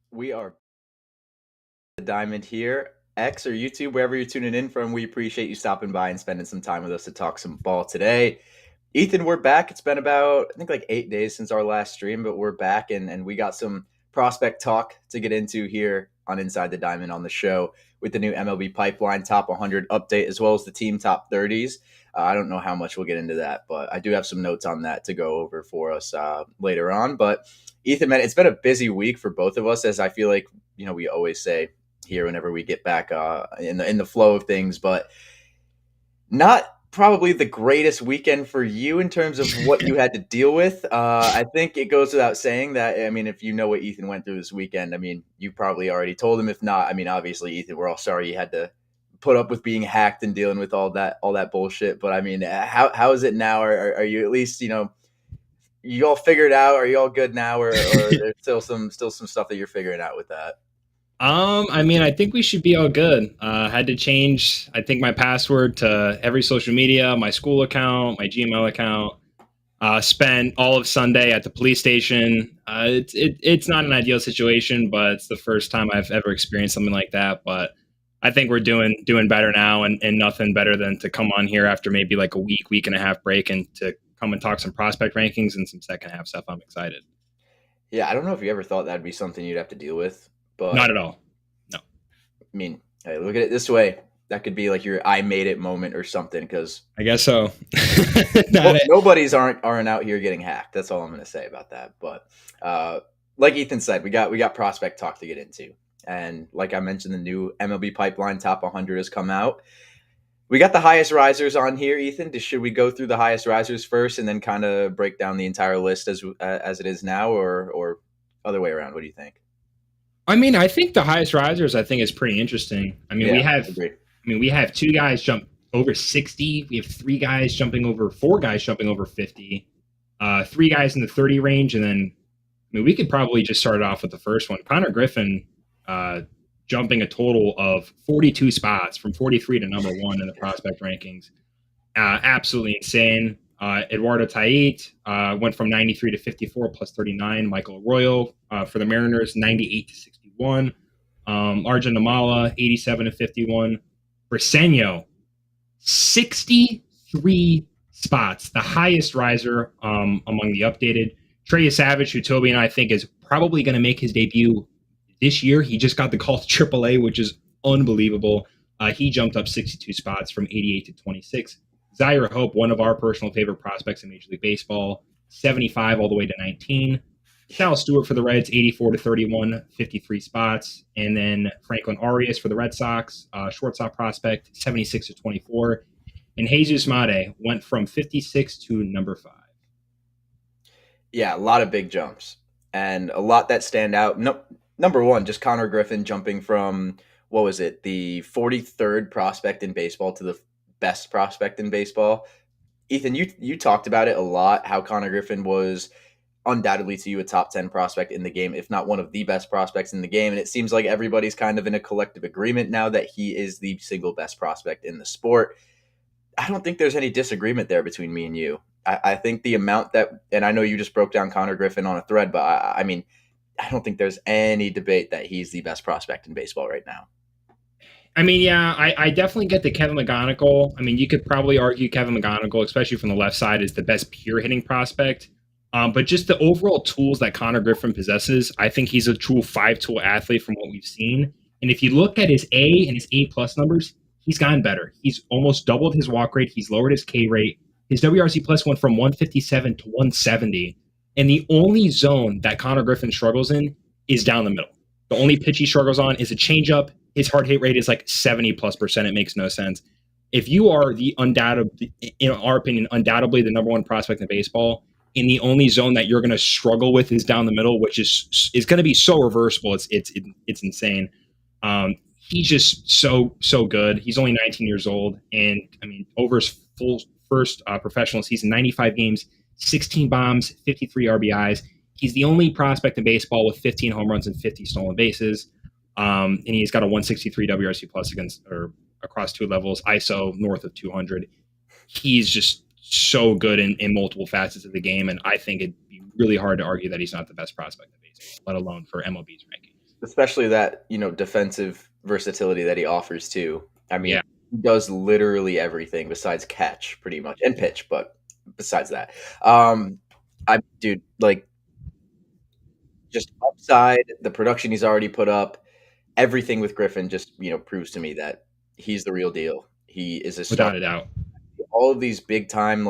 We are the Diamond here, X or YouTube, wherever you're tuning in from. We appreciate you stopping by and spending some time with us to talk some ball today. Ethan, we're back. It's been about, I think, like 8 days since our last stream, but we're back and we got some prospect talk to get into here on Inside the Diamond on the show with the new MLB Pipeline Top 100 update, as well as the team top 30s. I don't know how much we'll get into that, but I do have some notes on that to go over for us later on. But Ethan, man, it's been a busy week for both of us, as I feel like, we always say here whenever we get back in the flow of things, but not probably the greatest weekend for you in terms of what you had to deal with. I think it goes without saying that, I mean, if you know what Ethan went through this weekend, I mean, you probably already told him. If not, I mean, obviously, Ethan, we're all sorry you had to put up with being hacked and dealing with all that bullshit. But I mean, how is it now? Are you at least, you all figured out? Are you all good now, or there's still some stuff that you're figuring out with that? I mean, I think we should be all good. Had to change, I think, my password to every social media, my school account, my Gmail account. Spent all of Sunday at the police station. It's not an ideal situation, but it's the first time I've ever experienced something like that. But I think we're doing better now, and nothing better than to come on here after maybe like a week and a half break, and to come and talk some prospect rankings and some second half stuff. I'm excited. Yeah, I don't know if you ever thought that'd be something you'd have to deal with, but Not at all. No. I mean, hey, look at it this way. That could be like your "I made it" moment or something, because I guess so. nobody's aren't out here getting hacked. That's all I'm going to say about that. But like Ethan said, we got prospect talk to get into, and like I mentioned, the new MLB Pipeline Top 100 has come out. We got the highest risers on here, Ethan. Should we go through the highest risers first and then kind of break down the entire list as it is now, or other way around? What do you think? I mean, I think the highest risers, I think, is pretty interesting. I mean, we have two guys jump over 60. We have four guys jumping over 50, three guys in the 30 range, and then I mean, we could probably just start it off with the first one. Connor Griffin jumping a total of 42 spots from 43 to number one in the prospect rankings. Absolutely insane. Eduardo Tait went from 93 to 54 plus 39. Michael Arroyo for the Mariners, 98 to 61. Arjun Namala, 87 to 51. Briseño, 63 spots, the highest riser among the updated. Trey Savage, who Toby and I think is probably going to make his debut this year. He just got the call to AAA, which is unbelievable. He jumped up 62 spots from 88 to 26. Zaire Hope, one of our personal favorite prospects in Major League Baseball, 75 all the way to 19. Sal Stewart for the Reds, 84 to 31, 53 spots. And then Franklin Arias for the Red Sox, shortstop prospect, 76 to 24. And Jesus Mate went from 56 to number 5. Yeah, a lot of big jumps and a lot that stand out. No, number one, just Connor Griffin jumping from, what was it, the 43rd prospect in baseball to the best prospect in baseball. Ethan, you talked about it a lot, how Connor Griffin was undoubtedly to you a top 10 prospect in the game, if not one of the best prospects in the game. And it seems like everybody's kind of in a collective agreement now that he is the single best prospect in the sport. I don't think there's any disagreement there between me and you. I think the amount that, and I know you just broke down Connor Griffin on a thread, but I mean, I don't think there's any debate that he's the best prospect in baseball right now. I mean, yeah, I definitely get the Kevin McGonigal. I mean, you could probably argue Kevin McGonigal, especially from the left side, is the best pure hitting prospect. But just the overall tools that Connor Griffin possesses, I think he's a true 5-tool athlete from what we've seen. And if you look at his A and his A plus numbers, he's gotten better. He's almost doubled his walk rate. He's lowered his K rate. His WRC plus went from 157 to 170. And the only zone that Connor Griffin struggles in is down the middle. The only pitch he struggles on is a changeup. His hard hit rate is like 70+%. It makes no sense. If you are the undoubtedly, in our opinion, undoubtedly the number one prospect in baseball, and the only zone that you're going to struggle with is down the middle, which is going to be so reversible. It's insane. He's just so good. He's only 19 years old, and I mean, over his first professional season, 95 games, 16 bombs, 53 RBIs. He's the only prospect in baseball with 15 home runs and 50 stolen bases. And he's got a 163 WRC plus across two levels, ISO north of 200. He's just so good in multiple facets of the game, and I think it'd be really hard to argue that he's not the best prospect in baseball, let alone for MLB's rankings. Especially that, defensive versatility that he offers too. I mean, He does literally everything besides catch, pretty much, and pitch. But besides that, just upside, the production he's already put up, everything with Griffin just proves to me that he's the real deal. He is a star. Without a doubt. All of these big time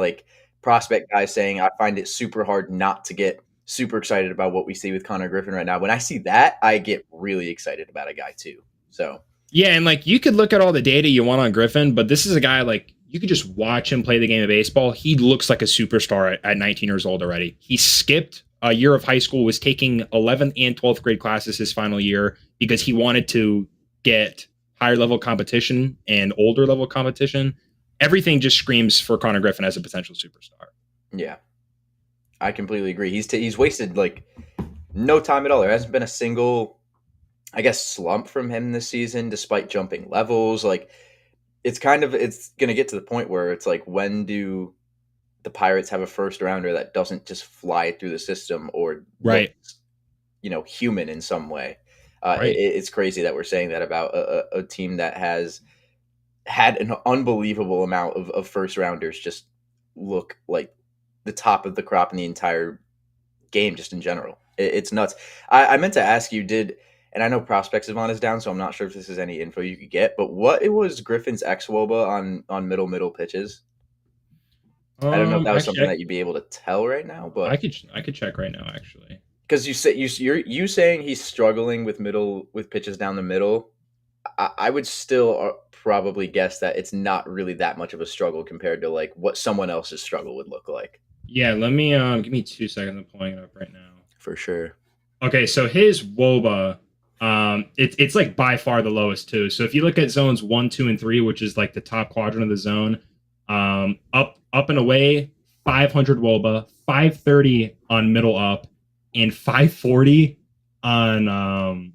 prospect guys saying, I find it super hard not to get super excited about what we see with Connor Griffin right now. When I see that, I get really excited about a guy too. So yeah, and you could look at all the data you want on Griffin, but this is a guy you could just watch him play the game of baseball. He looks like a superstar at 19 years old already. He skipped a year of high school, was taking 11th and 12th grade classes his final year because he wanted to get higher level competition and older level competition. Everything just screams for Connor Griffin as a potential superstar. Yeah, I completely agree. He's wasted no time at all. There hasn't been a single, I guess, slump from him this season, despite jumping levels. It's going to get to the point where it's when do the Pirates have a first rounder that doesn't just fly through the system or looks, human in some way? Right. It's crazy that we're saying that about a team that has had an unbelievable amount of first rounders just look like the top of the crop in the entire game, just in general. It's nuts. I meant to ask you, and I know Prospect Savant is down, so I'm not sure if this is any info you could get, but what it was Griffin's xWOBA on middle pitches? I don't know if that was something that you'd be able to tell right now, but I could check right now, actually. Because you're saying he's struggling with pitches down the middle. I would still probably guess that it's not really that much of a struggle compared to what someone else's struggle would look like. Yeah, let me give me 2 seconds. I'm pulling it up right now. For sure. Okay, so his WOBA It's like by far the lowest too. So if you look at zones 1, 2, and 3, which is like the top quadrant of the zone, up and away, 500 WOBA, 530 on middle up, and 540 on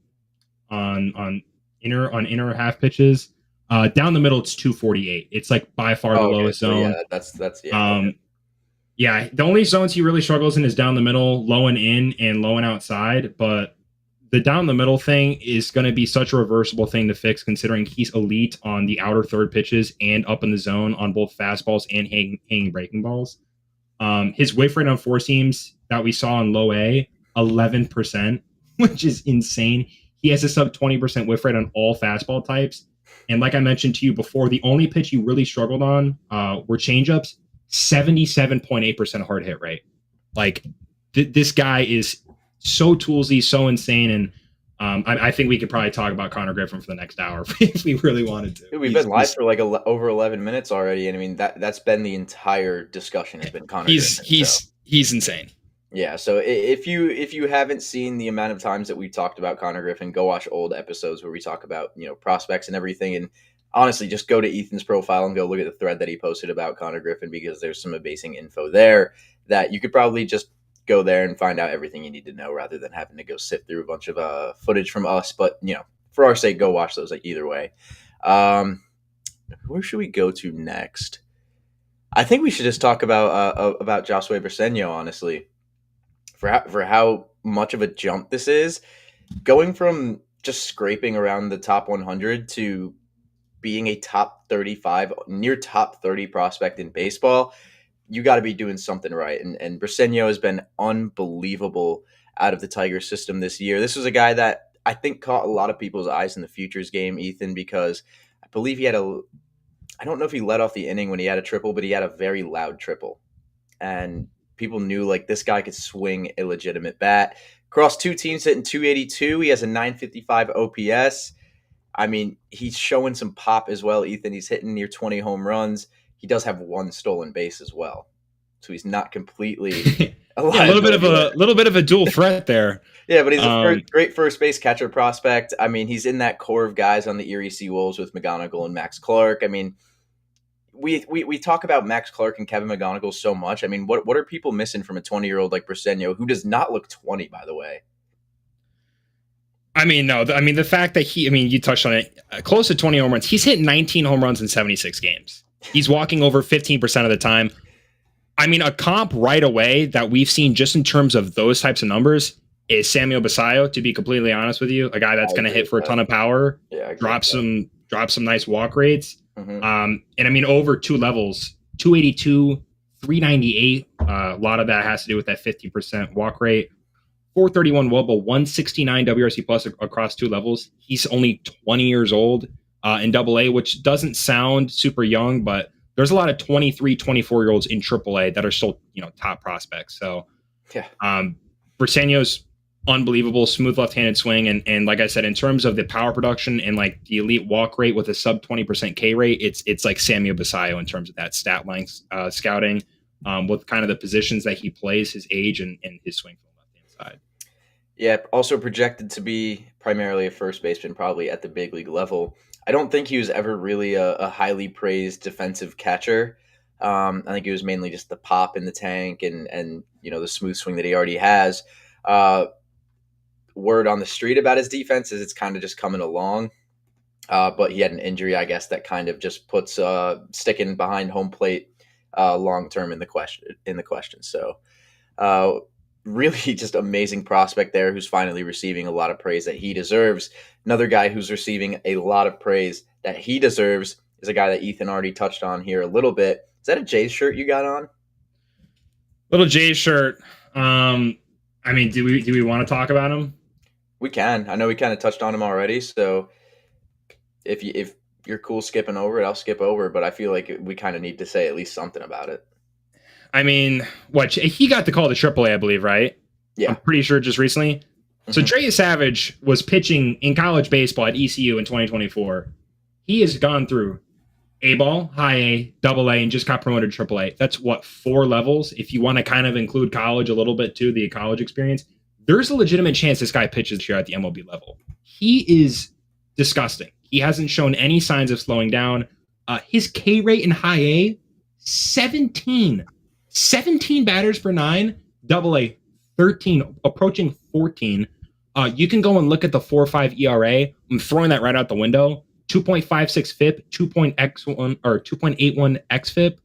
inner half pitches. Down the middle, it's 248. It's like by far the lowest zone. Yeah, that's yeah. Yeah, the only zones he really struggles in is down the middle, low and in, and low and outside. But the down the middle thing is going to be such a reversible thing to fix, considering he's elite on the outer third pitches and up in the zone on both fastballs and hanging breaking balls. His whiff rate on four seams that we saw in low A, 11%, which is insane. He has a sub 20% whiff rate on all fastball types. And like I mentioned to you before, the only pitch he really struggled on were changeups. 77.8% hard hit rate. Like this guy is so toolsy, so insane. And I think we could probably talk about Connor Griffin for the next hour if we really wanted to. Dude, we've been live for like over 11 minutes already. And I mean, that's been the entire discussion has been Connor Griffin. He's insane. Yeah. So if you haven't seen the amount of times that we've talked about Connor Griffin, go watch old episodes where we talk about, prospects and everything. And honestly, just go to Ethan's profile and go look at the thread that he posted about Connor Griffin, because there's some amazing info there that you could probably just go there and find out everything you need to know rather than having to go sift through a bunch of footage from us. But, for our sake, go watch those either way. Where should we go to next? I think we should just talk about Josue Briseño, honestly, for how much of a jump this is. Going from just scraping around the top 100 to being a top 35, near top 30 prospect in baseball, you got to be doing something right. And Briseño has been unbelievable out of the Tigers system this year. This was a guy that I think caught a lot of people's eyes in the futures game, Ethan, because I believe he had I don't know if he let off the inning when he had a triple, but he had a very loud triple. And people knew like this guy could swing a legitimate bat. Across two teams hitting 282. He has a 955 OPS. I mean, he's showing some pop as well, Ethan. He's hitting near 20 home runs. He does have one stolen base as well, so he's not completely a little bit of a dual threat there. Yeah, but he's a great first base catcher prospect. I mean, he's in that core of guys on the Erie Seawolves with McGonigal and Max Clark. I mean, we talk about Max Clark and Kevin McGonigal so much. I mean, what are people missing from a 20-year-old like Briseño, who does not look 20, by the way? I mean, no. I mean, the fact that you touched on it, close to 20 home runs. He's hit 19 home runs in 76 games. He's walking over 15% of the time. I mean, a comp right away that we've seen just in terms of those types of numbers is Samuel Basallo, to be completely honest with you. A guy that's going to hit for a ton of power, drop some nice walk rates. Mm-hmm. And I mean, over two levels, 282, 398. A lot of that has to do with that 50% walk rate. 431 WOBA, 169 WRC plus across two levels. He's only 20 years old in AA, which doesn't sound super young, but there's a lot of 23, 24-year-olds in AAA that are still, top prospects. So, Briseño's unbelievable, smooth left-handed swing, and like I said, in terms of the power production and like the elite walk rate with a sub 20% K rate, it's like Samuel Basallo in terms of that stat line scouting, with kind of the positions that he plays, his age, and his swing from the left-hand side. Yeah, also projected to be primarily a first baseman, probably at the big league level. I don't think he was ever really a highly praised defensive catcher. I think it was mainly just the pop in the tank and the smooth swing that he already has. Word on the street about his defense is it's kind of just coming along. But he had an injury, I guess, that kind of just puts sticking behind home plate long term in the question. So really just amazing prospect there who's finally receiving a lot of praise that he deserves. Another guy who's receiving a lot of praise that he deserves is a guy that Ethan already touched on here a little bit. Is that a Jays shirt you got on? Little Jays shirt. I mean, do we want to talk about him? We can. I know we kind of touched on him already, so if you're cool skipping over it, I'll skip over it, but I feel like we kind of need to say at least something about it. I mean, he got the call to AAA, I believe, right? Yeah. I'm pretty sure just recently. Mm-hmm. So Trey Savage was pitching in college baseball at ECU in 2024. He has gone through A-ball, high A, double A, and just got promoted to AAA. That's 4 levels. If you want to kind of include college a little bit too, the college experience, there's a legitimate chance this guy pitches here at the MLB level. He is disgusting. He hasn't shown any signs of slowing down. His K rate in high A, 17. 17 batters per nine, double A, 13, approaching 14. You can go and look at the 4.5 ERA. I'm throwing that right out the window. 2.56 FIP, 2.x1 or 2.81 xFIP.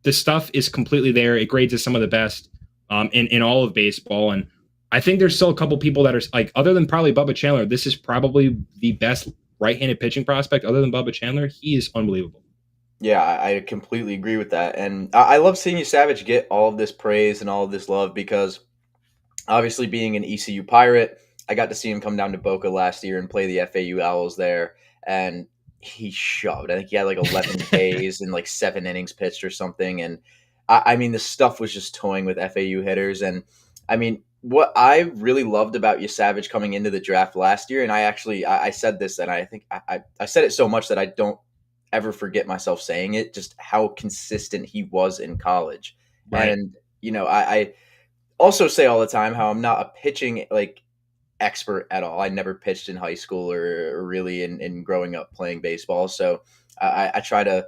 The stuff is completely there. It grades as some of the best in all of baseball. And I think there's still a couple people that are like, other than probably Bubba Chandler, this is probably the best right-handed pitching prospect other than Bubba Chandler. He is unbelievable. Yeah, I completely agree with that. And I love seeing you Savage get all of this praise and all of this love because obviously being an ECU Pirate, I got to see him come down to Boca last year and play the FAU Owls there. And he shoved. I think he had like 11 Ks and like 7 innings pitched or something. And I mean, the stuff was just toying with FAU hitters. And I mean, what I really loved about you Savage coming into the draft last year, and I said this, and I think I said it so much that I don't ever forget myself saying it, just how consistent he was in college. Right. And, I also say all the time how I'm not a pitching like expert at all. I never pitched in high school or really in growing up playing baseball. So I try to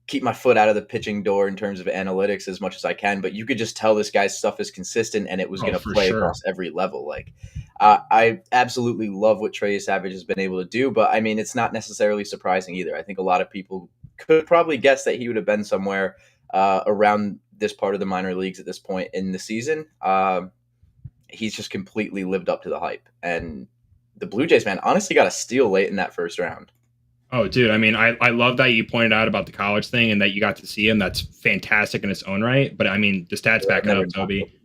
keep my foot out of the pitching door in terms of analytics as much as I can. But you could just tell this guy's stuff is consistent and it was going to For play sure. across every level. Like I absolutely love what Trey Savage has been able to do. But I mean, it's not necessarily surprising either. I think a lot of people could probably guess that he would have been somewhere around this part of the minor leagues at this point in the season. He's just completely lived up to the hype. And the Blue Jays, man, honestly got a steal late in that first round. Oh, dude. I mean, I love that you pointed out about the college thing and that you got to see him. That's fantastic in its own right. But I mean, the stats back it up, Toby.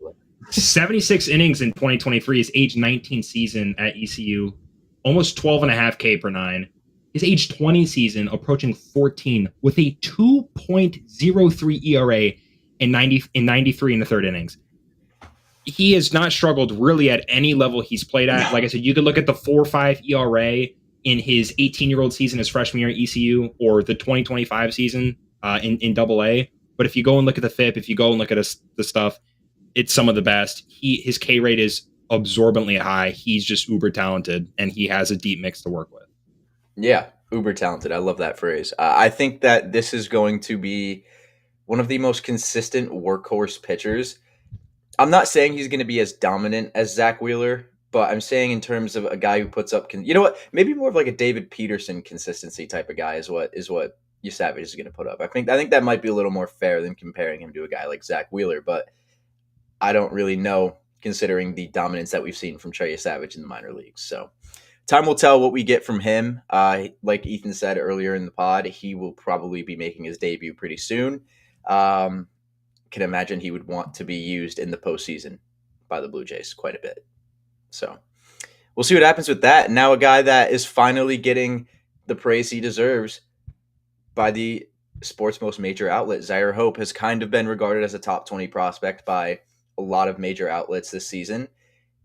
76 innings in 2023, his age 19 season at ECU, almost 12.5 K per nine. His age 20 season approaching 14 with a 2.03 ERA in 93 in the third innings. He has not struggled really at any level he's played at. Like I said, you could look at the 4.5 ERA in his 18-year-old season, his freshman year at ECU, or the 2025 season in Double A. But if you go and look at the FIP, if you go and look at the stuff, it's some of the best. His K rate is absorbently high. He's just uber talented, and he has a deep mix to work with. Yeah, uber talented. I love that phrase. I think that this is going to be one of the most consistent workhorse pitchers. I'm not saying he's going to be as dominant as Zach Wheeler, but I'm saying in terms of a guy who puts up, you know what? Maybe more of like a David Peterson consistency type of guy is what Savage is going to put up. I think that might be a little more fair than comparing him to a guy like Zach Wheeler, but I don't really know considering the dominance that we've seen from Trey Savage in the minor leagues. So time will tell what we get from him. Like Ethan said earlier in the pod, he will probably be making his debut pretty soon. Can imagine he would want to be used in the postseason by the Blue Jays quite a bit. So we'll see what happens with that. Now a guy that is finally getting the praise he deserves by the sports most major outlet. Zaire Hope has kind of been regarded as a top 20 prospect by a lot of major outlets this season.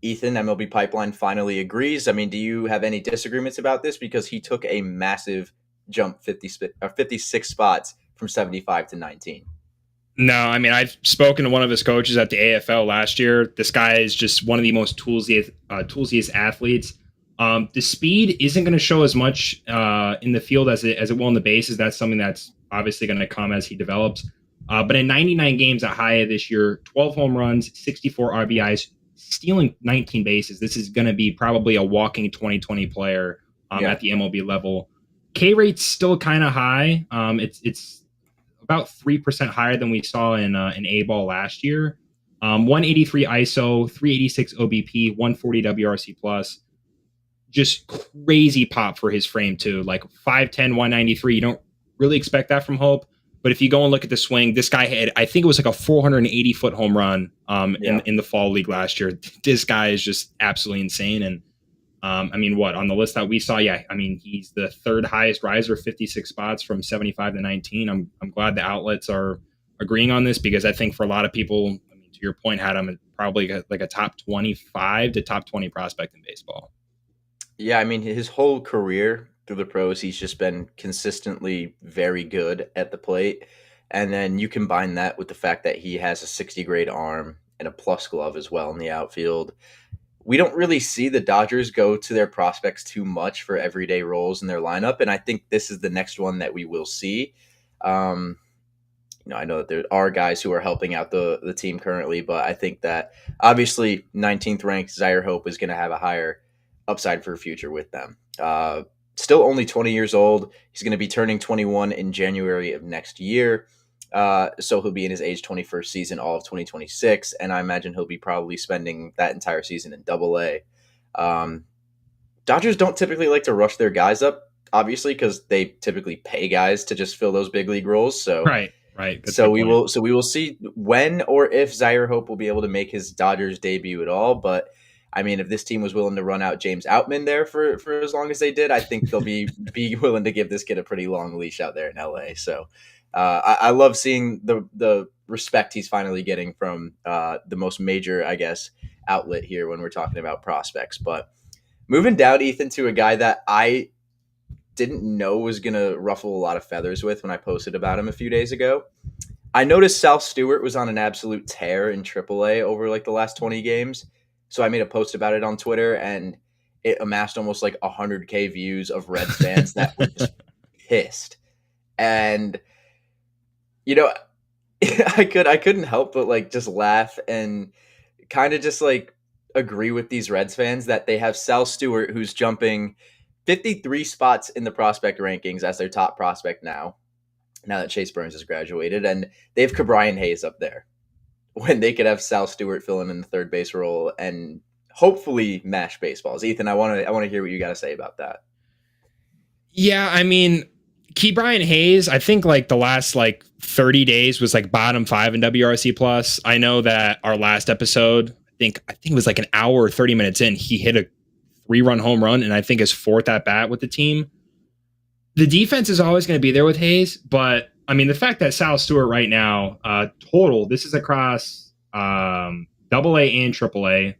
Ethan, MLB Pipeline finally agrees. I mean, do you have any disagreements about this? Because he took a massive jump, 56 spots from 75 to 19. No, I mean, I've spoken to one of his coaches at the AFL last year. This guy is just one of the most toolsiest athletes. The speed isn't going to show as much in the field as it will in the bases. That's something that's obviously going to come as he develops. But in 99 games at high A this year, 12 home runs, 64 RBIs, stealing 19 bases. This is going to be probably a walking 2020 player at the MLB level. K rate's still kind of high. It's about 3% higher than we saw in A-ball last year. 183 ISO, 386 OBP, 140 WRC plus. Just crazy pop for his frame too. Like 5'10", 193. You don't really expect that from Hope. But if you go and look at the swing, this guy had, I think it was like a 480-foot home run in the fall league last year. This guy is just absolutely insane. And I mean, on the list that we saw? Yeah, I mean, he's the third highest riser, 56 spots from 75 to 19. I'm glad the outlets are agreeing on this because I think for a lot of people, I mean, to your point, had him probably like a top 25 to top 20 prospect in baseball. Yeah, I mean, his whole career through the pros, he's just been consistently very good at the plate. And then you combine that with the fact that he has a 60 grade arm and a plus glove as well in the outfield. we don't really see the Dodgers go to their prospects too much for everyday roles in their lineup, and I think this is the next one that we will see. Um, I know that there are guys who are helping out the team currently, but I think that obviously 19th ranked Zaire Hope is going to have a higher upside for a future with them. Still only 20 years old. He's going to be turning 21 in January of next year. So he'll be in his age 21st season all of 2026. And I imagine he'll be probably spending that entire season in Double A. Dodgers don't typically like to rush their guys up, obviously, because they typically pay guys to just fill those big league roles. So Right. so we will see when or if Zaire Hope will be able to make his Dodgers debut at all. But I mean, if this team was willing to run out James Outman there for as long as they did, I think they'll be willing to give this kid a pretty long leash out there in LA. So I love seeing the respect he's finally getting from the most major, I guess, outlet here when we're talking about prospects. But moving down, Ethan, to a guy that I didn't know was going to ruffle a lot of feathers with when I posted about him a few days ago. I noticed Sal Stewart was on an absolute tear in AAA over like the last 20 games. So I made a post about it on Twitter, and it amassed almost like 100K views of Reds fans that were just pissed. And, I couldn't help but like just laugh and kind of just like agree with these Reds fans that they have Sal Stewart, who's jumping 53 spots in the prospect rankings as their top prospect now that Chase Burns has graduated, and they have Ke'Bryan Hayes up there when they could have Sal Stewart filling in the third base role and hopefully mash baseballs. Ethan, I want to hear what you got to say about that. Yeah, I mean, Ke'Bryan Hayes, I think like the last like 30 days was like bottom 5 in WRC plus. I know that our last episode, I think it was like an hour or 30 minutes in, he hit a 3-run home run, and I think his 4th at bat with the team. The defense is always going to be there with Hayes, but I mean, the fact that Sal Stewart right now, total, this is across Double A and Triple A,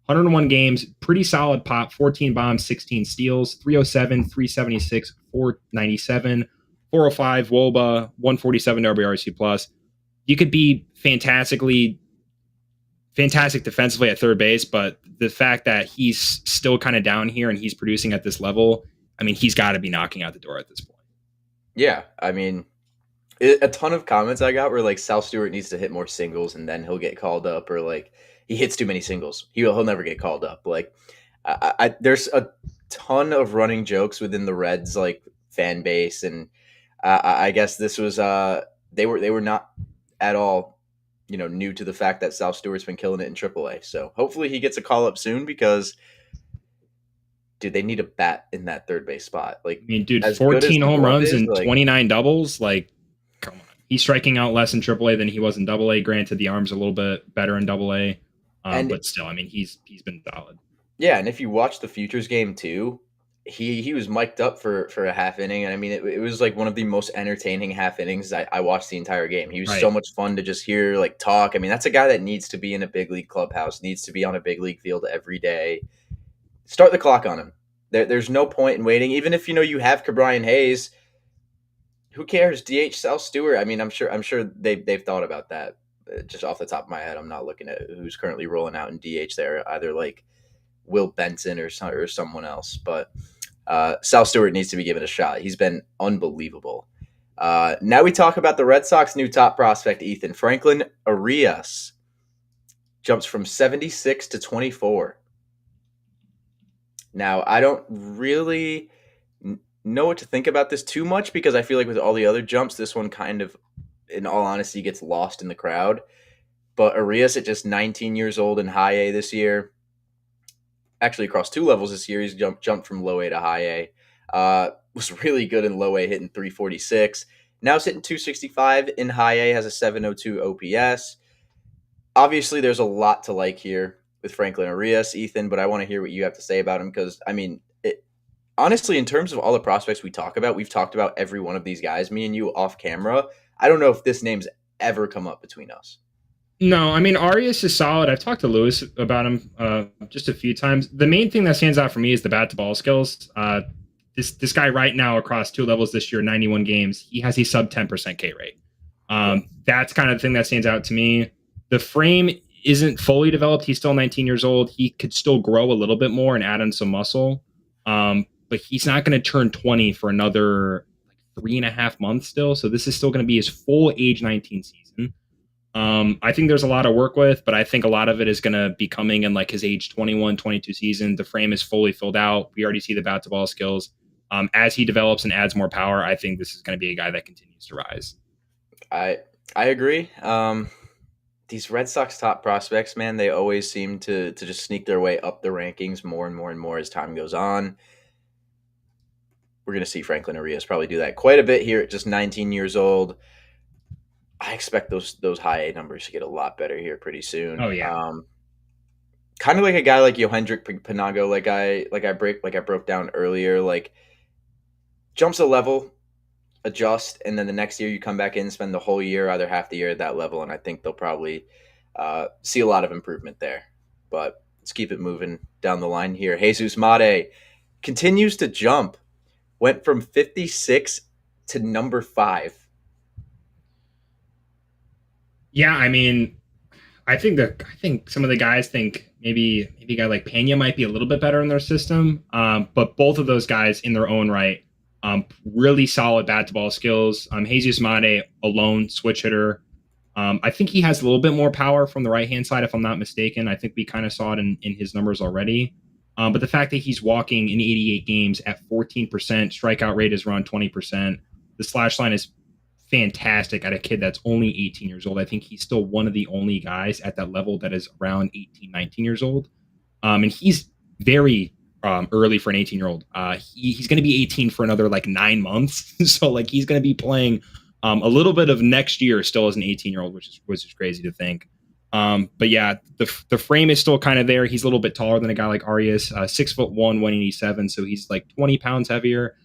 101 games, pretty solid pop, 14 bombs, 16 steals, 307, 376, 497, 405 WOBA, 147 WRC plus. You could be fantastic defensively at third base, but the fact that he's still kind of down here and he's producing at this level, I mean, he's got to be knocking out the door at this point. Yeah, I mean, a ton of comments I got were like, Sal Stewart needs to hit more singles and then he'll get called up, or like he hits too many singles, he'll never get called up. Like, there's a ton of running jokes within the Reds like fan base, and I guess this was they were not at all new to the fact that Sal Stewart's been killing it in AAA. So hopefully he gets a call up soon, because dude, they need a bat in that third base spot. Like, I mean, dude, 14 home runs and like, 29 doubles. Like, come on. He's striking out less in AAA than he was in AA. Granted, the arm's a little bit better in AA, but still, I mean, he's been solid. Yeah, and if you watch the Futures game too, he was mic'd up for a half inning, and I mean, it was like one of the most entertaining half innings I watched the entire game. He was so much fun to just hear like talk. I mean, that's a guy that needs to be in a big league clubhouse, needs to be on a big league field every day. Start the clock on him. There's no point in waiting. Even if you have Ke'Bryan Hayes, who cares? DH Sal Stewart. I mean, I'm sure they've thought about that. Just off the top of my head, I'm not looking at who's currently rolling out in DH there, either like Will Benson or someone else. But Sal Stewart needs to be given a shot. He's been unbelievable. Now we talk about the Red Sox new top prospect, Ethan. Franklin Arias jumps from 76 to 24. Now, I don't really know what to think about this too much, because I feel like with all the other jumps, this one kind of, in all honesty, gets lost in the crowd. But Arias at just 19 years old in high A this year, actually across 2 levels this year, he's jumped from low A to high A. Was really good in low A, hitting 346. Now it's hitting 265 in high A, has a 702 OPS. Obviously, there's a lot to like here with Franklin Arias, Ethan, but I want to hear what you have to say about him, because, I mean, honestly, in terms of all the prospects we talk about, we've talked about every one of these guys, me and you off camera. I don't know if this name's ever come up between us. No, I mean, Arias is solid. I've talked to Lewis about him just a few times. The main thing that stands out for me is the bat-to-ball skills. This guy right now across 2 levels this year, 91 games, he has a sub 10% K rate. That's kind of the thing that stands out to me. The frame isn't fully developed. He's still 19 years old. He could still grow a little bit more and add on some muscle. But he's not going to turn 20 for another like 3.5 months still. So this is still going to be his full age 19 season. I think there's a lot of work with, but I think a lot of it is going to be coming in like his age 21, 22 season. The frame is fully filled out. We already see the bat to ball skills. As he develops and adds more power, I think this is going to be a guy that continues to rise. I agree. These Red Sox top prospects, man, they always seem to just sneak their way up the rankings more and more and more as time goes on. We're going to see Franklin Arias probably do that quite a bit here at just 19 years old. I expect those high A numbers to get a lot better here pretty soon. Oh yeah. Kind of like a guy like Yohendrick Panago, like I broke down earlier, like jumps a level, adjust, and then the next year you come back in, spend the whole year, either half the year at that level, and I think they'll probably see a lot of improvement there. But let's keep it moving down the line here. Jesus Mate continues to jump, went from 56 to number 5. Yeah, I mean, I think some of the guys think maybe a guy like Pena might be a little bit better in their system. But both of those guys in their own right, really solid bat to ball skills. Jesus Mate alone switch hitter. I think he has a little bit more power from the right hand side, if I'm not mistaken. I think we kind of saw it in his numbers already. But the fact that he's walking in 88 games at 14%, strikeout rate is around 20%. The slash line is fantastic at a kid that's only 18 years old. I think he's still one of the only guys at that level that is around 18, 19 years old. And he's very early for an 18-year-old. He's going to be 18 for another like 9 months. So like he's going to be playing a little bit of next year still as an 18-year-old, which is crazy to think. But yeah, the frame is still kind of there. He's a little bit taller than a guy like Arias, 6'1", 187. So he's like 20 pounds heavier.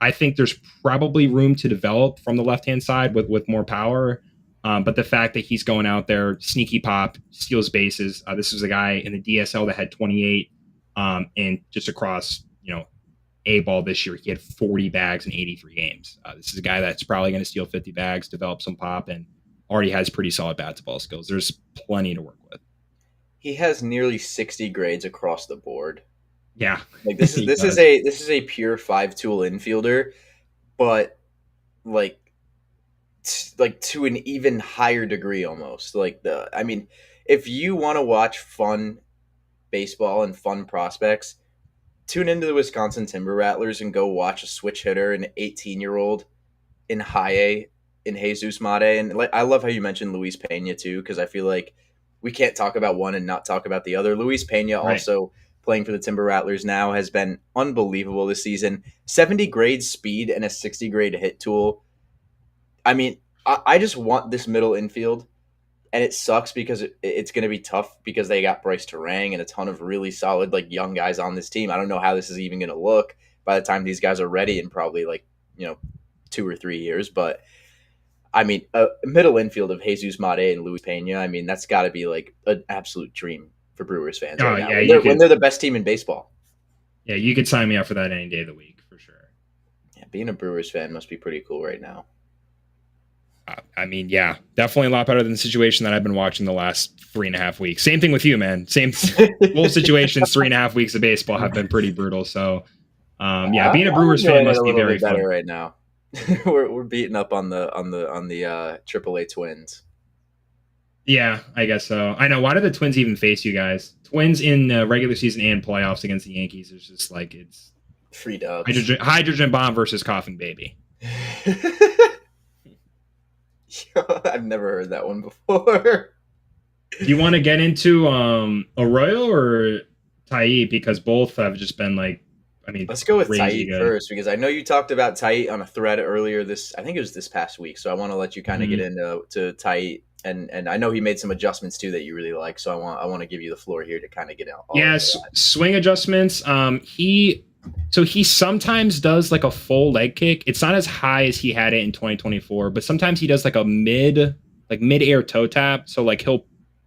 I think there's probably room to develop from the left-hand side with more power. But the fact that he's going out there, sneaky pop, steals bases. This was a guy in the DSL that had 28, and just across, A ball this year, he had 40 bags in 83 games. This is a guy that's probably going to steal 50 bags, develop some pop, and already has pretty solid bat to ball skills. There's plenty to work with. He has nearly 60 grades across the board. Yeah, like this is a pure 5-tool infielder, but like to an even higher degree almost. If you want to watch fun baseball and fun prospects, tune into the Wisconsin Timber Rattlers and go watch a switch hitter, an 18-year-old in high A in Jesus Mate. And I love how you mentioned Luis Pena too, because I feel like we can't talk about one and not talk about the other. Luis Pena also playing for the Timber Rattlers now has been unbelievable this season. 70 grade speed and a 60 grade hit tool. I mean, I just want this middle infield, and it sucks because it's going to be tough because they got Bryce Terang and a ton of really solid like young guys on this team. I don't know how this is even going to look by the time these guys are ready in probably 2 or 3 years. But I mean, a middle infield of Jesus Mate and Luis Pena, I mean, that's got to be like an absolute dream for Brewers fans right now. Yeah, when they're the best team in baseball. Yeah, you could sign me up for that any day of the week for sure. Yeah, being a Brewers fan must be pretty cool right now. I mean, yeah, definitely a lot better than the situation that I've been watching the last 3.5 weeks. Same thing with you, man. Same both situations. 3.5 weeks of baseball have been pretty brutal. So, being a Brewers fan must be very fun right now. we're beating up on the AAA Twins. Yeah, I guess so. I know. Why do the Twins even face you guys? Twins in regular season and playoffs against the Yankees is just like it's free dubs. Hydrogen bomb versus coughing baby. I've never heard that one before. Do you want to get into Arroyo or Tai, because both have just been let's go with Tai first, because I know you talked about Tai on a thread earlier I think it was this past week. So I want to let you kind of get into Tai, and I know he made some adjustments too that you really like. So I want to give you the floor here to kind of get out. Swing adjustments. He sometimes does like a full leg kick. It's not as high as he had it in 2024, but sometimes he does like a mid-air toe tap. So like he'll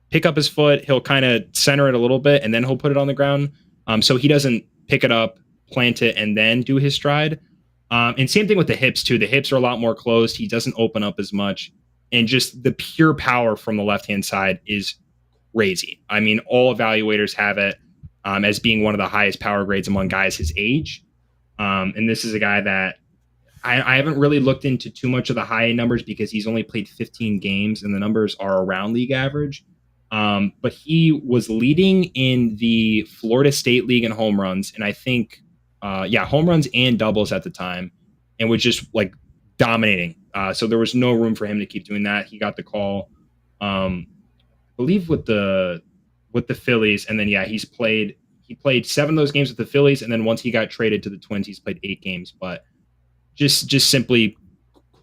pick up his foot, he'll kind of center it a little bit, and then he'll put it on the ground. So he doesn't pick it up, plant it, and then do his stride. And same thing with the hips too. The hips are a lot more closed. He doesn't open up as much. and just the pure power from the left-hand side is crazy. I mean, all evaluators have it as being one of the highest power grades among guys his age. And this is a guy that I haven't really looked into too much of the high numbers because he's only played 15 games and the numbers are around league average. But he was leading in the Florida State League in home runs, and I think, home runs and doubles at the time, and was just like dominating. So there was no room for him to keep doing that. He got the call, I believe, with the Phillies, and then he played 7 of those games with the Phillies, and then once he got traded to the Twins, he's played 8 games. But just simply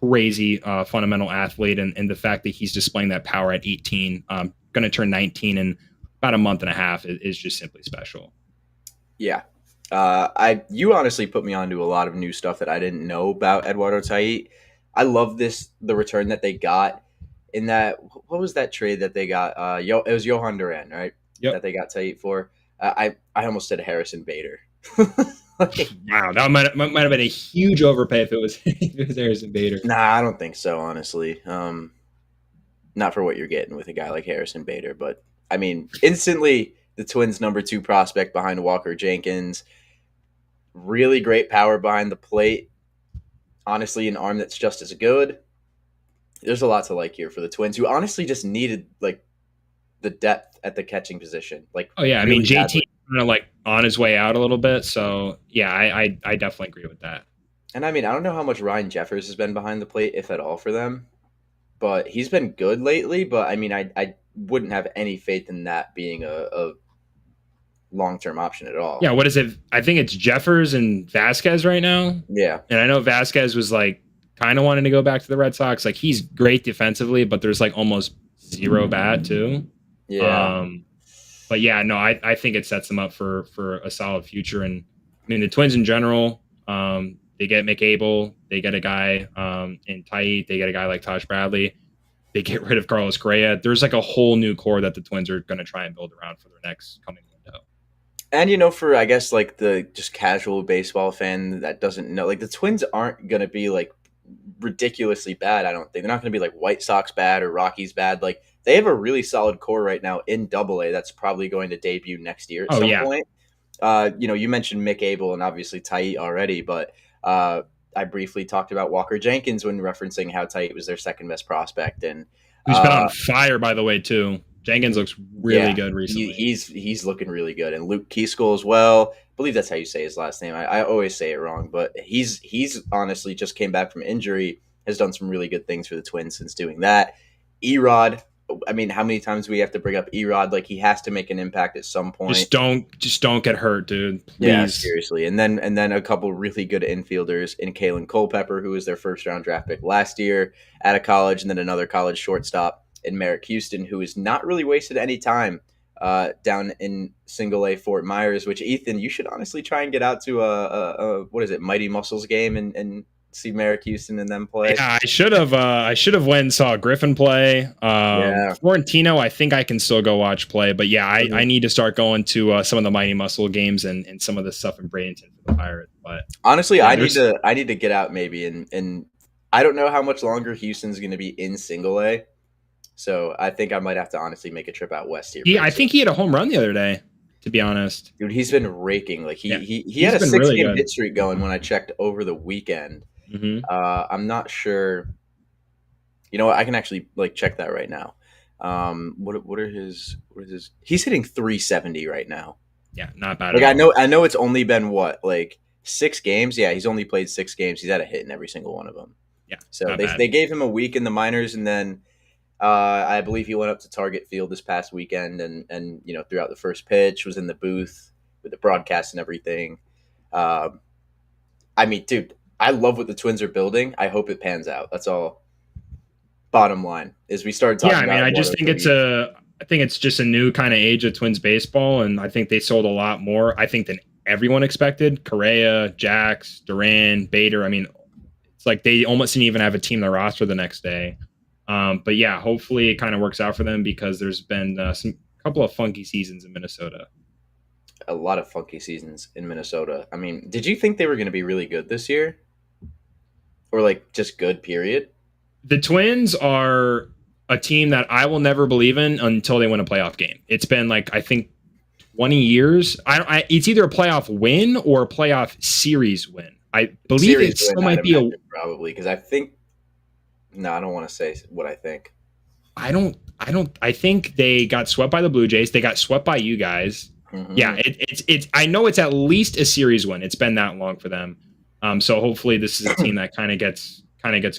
crazy fundamental athlete, and the fact that he's displaying that power at 18, going to turn 19 in about a month and a half is just simply special. Yeah. You honestly put me onto a lot of new stuff that I didn't know about Eduardo Tait. I love the return that they got in that. What was that trade that they got? It was Johan Duran, right? Yep. That they got Tait for. I almost said Harrison Bader. Wow, that might have been a huge overpay if it was Harrison Bader. Nah, I don't think so, honestly. Not for what you're getting with a guy like Harrison Bader, but I mean, instantly the Twins' number 2 prospect behind Walker Jenkins. Really great power behind the plate. Honestly, an arm that's just as good. There's a lot to like here for the Twins, who honestly just needed like the depth at the catching position. Like, oh yeah, really I mean JT badly. kind of like on his way out a little bit, so yeah, I definitely agree with that. And I mean, I don't know how much Ryan Jeffers has been behind the plate, if at all, for them, but he's been good lately. But I mean, I wouldn't have any faith in that being a long-term option at all. Yeah, what is it? I think it's Jeffers and Vasquez right now. Yeah. And I know Vasquez was like kind of wanting to go back to the Red Sox. Like he's great defensively, but there's like almost zero bat too. Yeah. But yeah, no, I think it sets them up for a solid future. And I mean the Twins in general, they get McAble, they get a guy in Tait, they get a guy like Tosh Bradley, they get rid of Carlos Correa. There's like a whole new core that the Twins are going to try and build around for their next coming window. And for I guess like the just casual baseball fan that doesn't know, like the Twins aren't gonna be like ridiculously bad. I don't think they're not gonna be like White Sox bad or Rockies bad. Like they have a really solid core right now in Double-A that's probably going to debut next year at some point. You mentioned Mick Abel and obviously Tait already, but I briefly talked about Walker Jenkins when referencing how Tait was their second best prospect, and who's been on fire by the way too. Jenkins looks really good recently. He's looking really good, and Luke Keaskel as well. I believe that's how you say his last name. I always say it wrong, but he's honestly just came back from injury, has done some really good things for the Twins since doing that. Erod, I mean, how many times do we have to bring up Erod? Like he has to make an impact at some point. Just don't get hurt, dude. Please. Yeah, seriously. And then a couple really good infielders in Kalen Culpepper, who was their first round draft pick last year out of college, and then another college shortstop in Merrick Houston, who has not really wasted any time down in Single A Fort Myers, which Ethan, you should honestly try and get out to a what is it, Mighty Muscles game and see Merrick Houston and them play. Yeah, I should have went and saw Griffin play. Florentino, I think I can still go watch play, but yeah, I need to start going to some of the Mighty Muscle games and some of the stuff in Bradenton for the Pirates. But honestly, yeah, I need to get out maybe, and I don't know how much longer Houston's going to be in Single A. So I think I might have to honestly make a trip out west here. Yeah, I think he had a home run the other day, to be honest. Dude, he's been raking. Like he had a 6-game hit streak going when I checked over the weekend. Mm-hmm. I'm not sure. You know what? I can actually check that right now. What are his? He's hitting 370 right now. Yeah, not bad. Like I know it's only been 6 games. Yeah, he's only played 6 games. He's had a hit in every single one of them. Yeah. So they gave him a week in the minors, and then I believe he went up to Target Field this past weekend, and throughout the first pitch was in the booth with the broadcast and everything. I mean, dude, I love what the Twins are building. I hope it pans out. That's all. Bottom line is we started talking. Yeah, I mean, I just think it's just a new kind of age of Twins baseball, and I think they sold a lot more, I think, than everyone expected. Correa, Jax, Duran, Bader. I mean, it's like they almost didn't even have a team on the roster the next day. But yeah, hopefully it kind of works out for them because there's been a couple of funky seasons in Minnesota. A lot of funky seasons in Minnesota. I mean, did you think they were going to be really good this year? Or just good, period? The Twins are a team that I will never believe in until they win a playoff game. It's been like, I think, 20 years. It's either a playoff win or a playoff series win. I believe Series it win, still I'd might be a. imagine, probably, because I think. No, I don't want to say what I think. I think they got swept by the Blue Jays. They got swept by you guys. Mm-hmm. Yeah, it's. I know it's at least a series win. It's been that long for them. So hopefully this is a team that kind of gets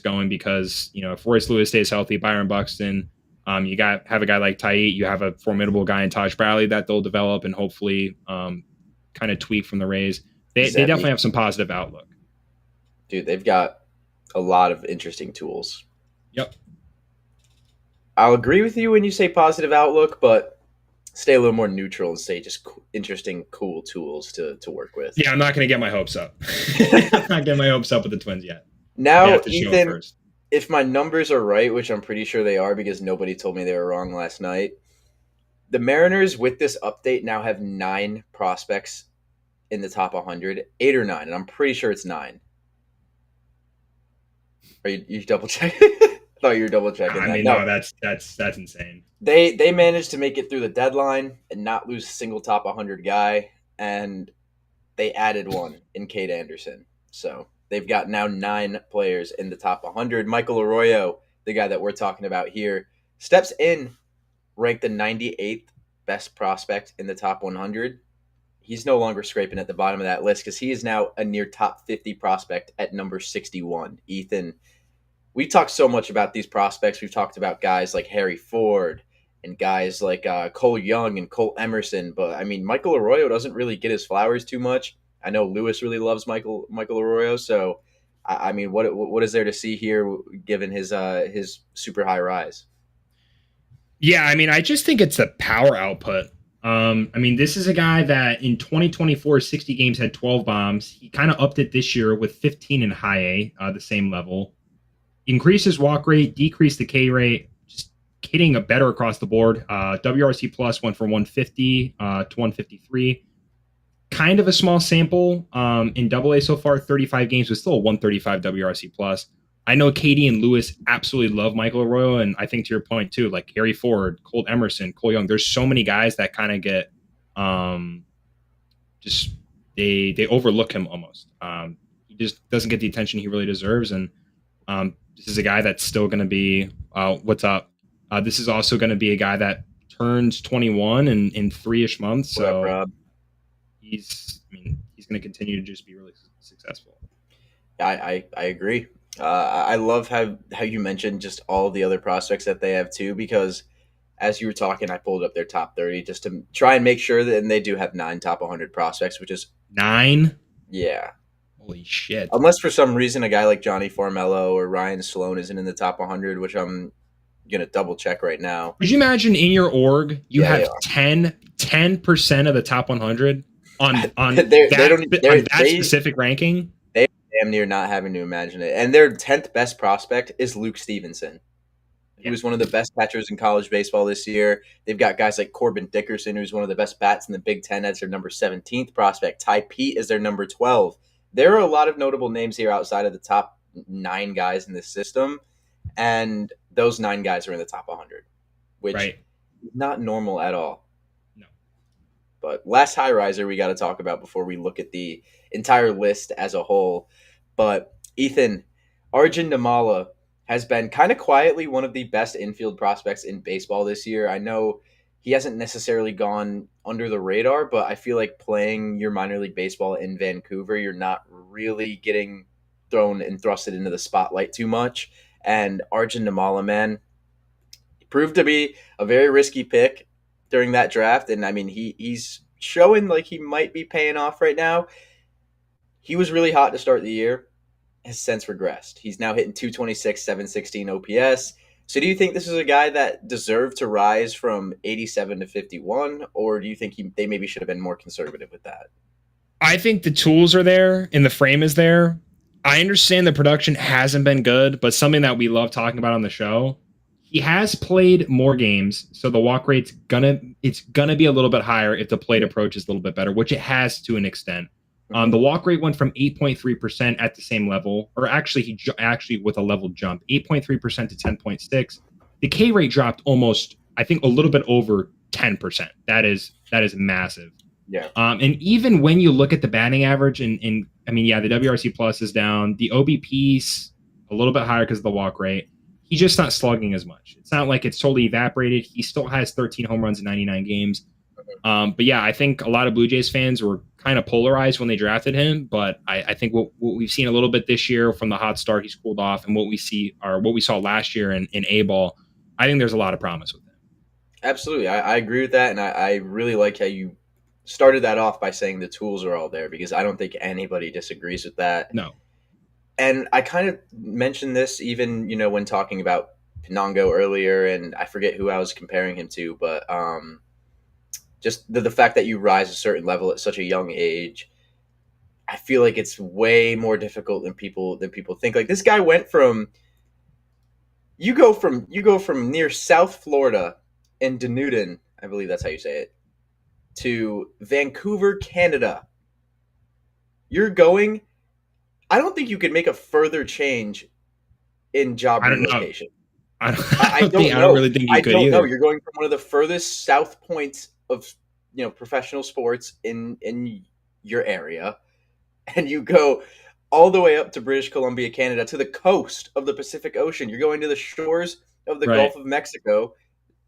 going, because if Royce Lewis stays healthy, Byron Buxton, you have a guy like Taitt, you have a formidable guy in Taj Bradley that they'll develop and hopefully kind of tweak from the Rays. They definitely have some positive outlook. Dude, they've got a lot of interesting tools. Yep. I'll agree with you when you say positive outlook, but stay a little more neutral and say just interesting, cool tools to work with. Yeah, I'm not going to get my hopes up. I'm not getting my hopes up with the Twins yet. Now, Ethan, if my numbers are right, which I'm pretty sure they are because nobody told me they were wrong last night, the Mariners with this update now have 9 prospects in the top 100, 8 or 9, and I'm pretty sure it's 9. Are you double checking? I thought you were double checking. I mean, no, that's insane. They managed to make it through the deadline and not lose a single top 100 guy, and they added one in Cade Anderson. So they've got now 9 players in the top 100. Michael Arroyo, the guy that we're talking about here, steps in, ranked the 98th best prospect in the top 100. He's no longer scraping at the bottom of that list because he is now a near top 50 prospect at number 61. Ethan, we talked so much about these prospects. We've talked about guys like Harry Ford and guys like Cole Young and Cole Emerson. But, I mean, Michael Arroyo doesn't really get his flowers too much. I know Lewis really loves Michael Arroyo. So, I mean, what is there to see here given his super high rise? Yeah, I mean, I just think it's the power output. I mean, this is a guy that in 2024, 60 games had 12 bombs. He kind of upped it this year with 15 in high A, the same level. Increased his walk rate, decreased the K rate, just hitting a better across the board. WRC plus went from 150 to 153. Kind of a small sample in Double A so far, 35 games, but still a 135 WRC plus. I know Katie and Lewis absolutely love Michael Arroyo, and I think to your point too, like Harry Ford, Cole Emerson, Cole Young. There's so many guys that kind of get just they overlook him almost. He just doesn't get the attention he really deserves, and this is a guy that's still going to be what's up. This is also going to be a guy that turns 21 in 3-ish months. So what up, Rob? He's going to continue to just be really successful. I agree. I love how you mentioned just all the other prospects that they have too, because as you were talking, I pulled up their top 30 just to try and make sure that, and they do have 9 top 100 prospects, which is 9. Yeah. Holy shit. Unless for some reason a guy like Johnny Formello or Ryan Sloan isn't in the top 100, which I'm going to double check right now. Could you imagine in your org, you have 10% of the top 100 on that specific ranking? Damn near not having to imagine it. And their 10th best prospect is Luke Stevenson. He was one of the best catchers in college baseball this year. They've got guys like Corbin Dickerson, who's one of the best bats in the Big Ten. That's their number 17th prospect. Ty Pete is their number 12. There are a lot of notable names here outside of the top 9 guys in this system. And those 9 guys are in the top 100, which is not normal at all. No. But last high riser we got to talk about before we look at the entire list as a whole. But Ethan, Arjun Nimmala has been kind of quietly one of the best infield prospects in baseball this year. I know he hasn't necessarily gone under the radar, but I feel like playing your minor league baseball in Vancouver, you're not really getting thrown and thrusted into the spotlight too much. And Arjun Nimmala, man, proved to be a very risky pick during that draft. And I mean, he's showing like he might be paying off right now. He was really hot to start the year, has since regressed. He's now hitting 226, 716 OPS. So do you think this is a guy that deserved to rise from 87 to 51, or do you think they maybe should have been more conservative with that? I think the tools are there and the frame is there. I understand the production hasn't been good, but something that we love talking about on the show, he has played more games, so the walk rate's gonna be a little bit higher if the plate approach is a little bit better, which it has to an extent. The walk rate went from 8.3% at the same level, or actually, actually with a level jump, 8.3% to 10.6. The K rate dropped almost, I think, a little bit over 10%. That is massive. Yeah. And even when you look at the batting average, and I mean, yeah, the WRC plus is down, the OBP's a little bit higher because of the walk rate. He's just not slugging as much. It's not like it's totally evaporated. He still has 13 home runs in 99 games. But yeah, I think a lot of Blue Jays fans were kind of polarized when they drafted him. But I think what we've seen a little bit this year from the hot start, he's cooled off, and what we saw last year in A ball, I think there's a lot of promise with him. Absolutely. I agree with that. And I really like how you started that off by saying the tools are all there, because I don't think anybody disagrees with that. No. And I kind of mentioned this even, when talking about Pinongo earlier, and I forget who I was comparing him to, but just the fact that you rise a certain level at such a young age, I feel like it's way more difficult than people think. Like, this guy went from you go from near South Florida in Dunedin, I believe that's how you say it, to Vancouver, Canada. You're going. I don't think you could make a further change in job I don't know. relocation. I don't really think you could don't either. know. You're going from one of the furthest south points of professional sports in your area, and you go all the way up to British Columbia, Canada, to the coast of the Pacific Ocean. You're going to the shores of the Right. Gulf of Mexico,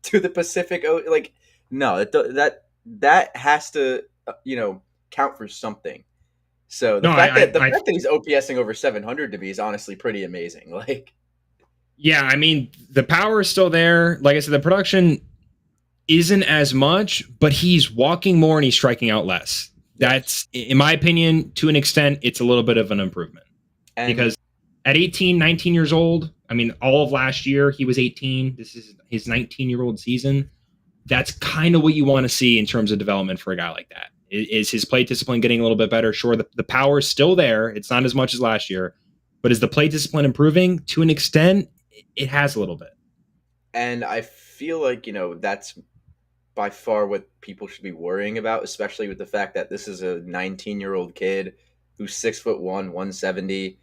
to the Pacific Ocean. Like, no, that has to count for something. So the fact that he's OPSing over 700 to me is honestly pretty amazing. Like, yeah, I mean, the power is still there. Like I said, the production isn't as much, but he's walking more and he's striking out less. That's, in my opinion, to an extent, it's a little bit of an improvement. Because at 18, 19 years old, I mean, all of last year, he was 18. This is his 19-year-old season. That's kind of what you want to see in terms of development for a guy like that. Is his plate discipline getting a little bit better? Sure, the power is still there. It's not as much as last year. But is the plate discipline improving? To an extent, it has a little bit. And I feel like, that's by far what people should be worrying about, especially with the fact that this is a 19-year-old kid who's 6'1", 170.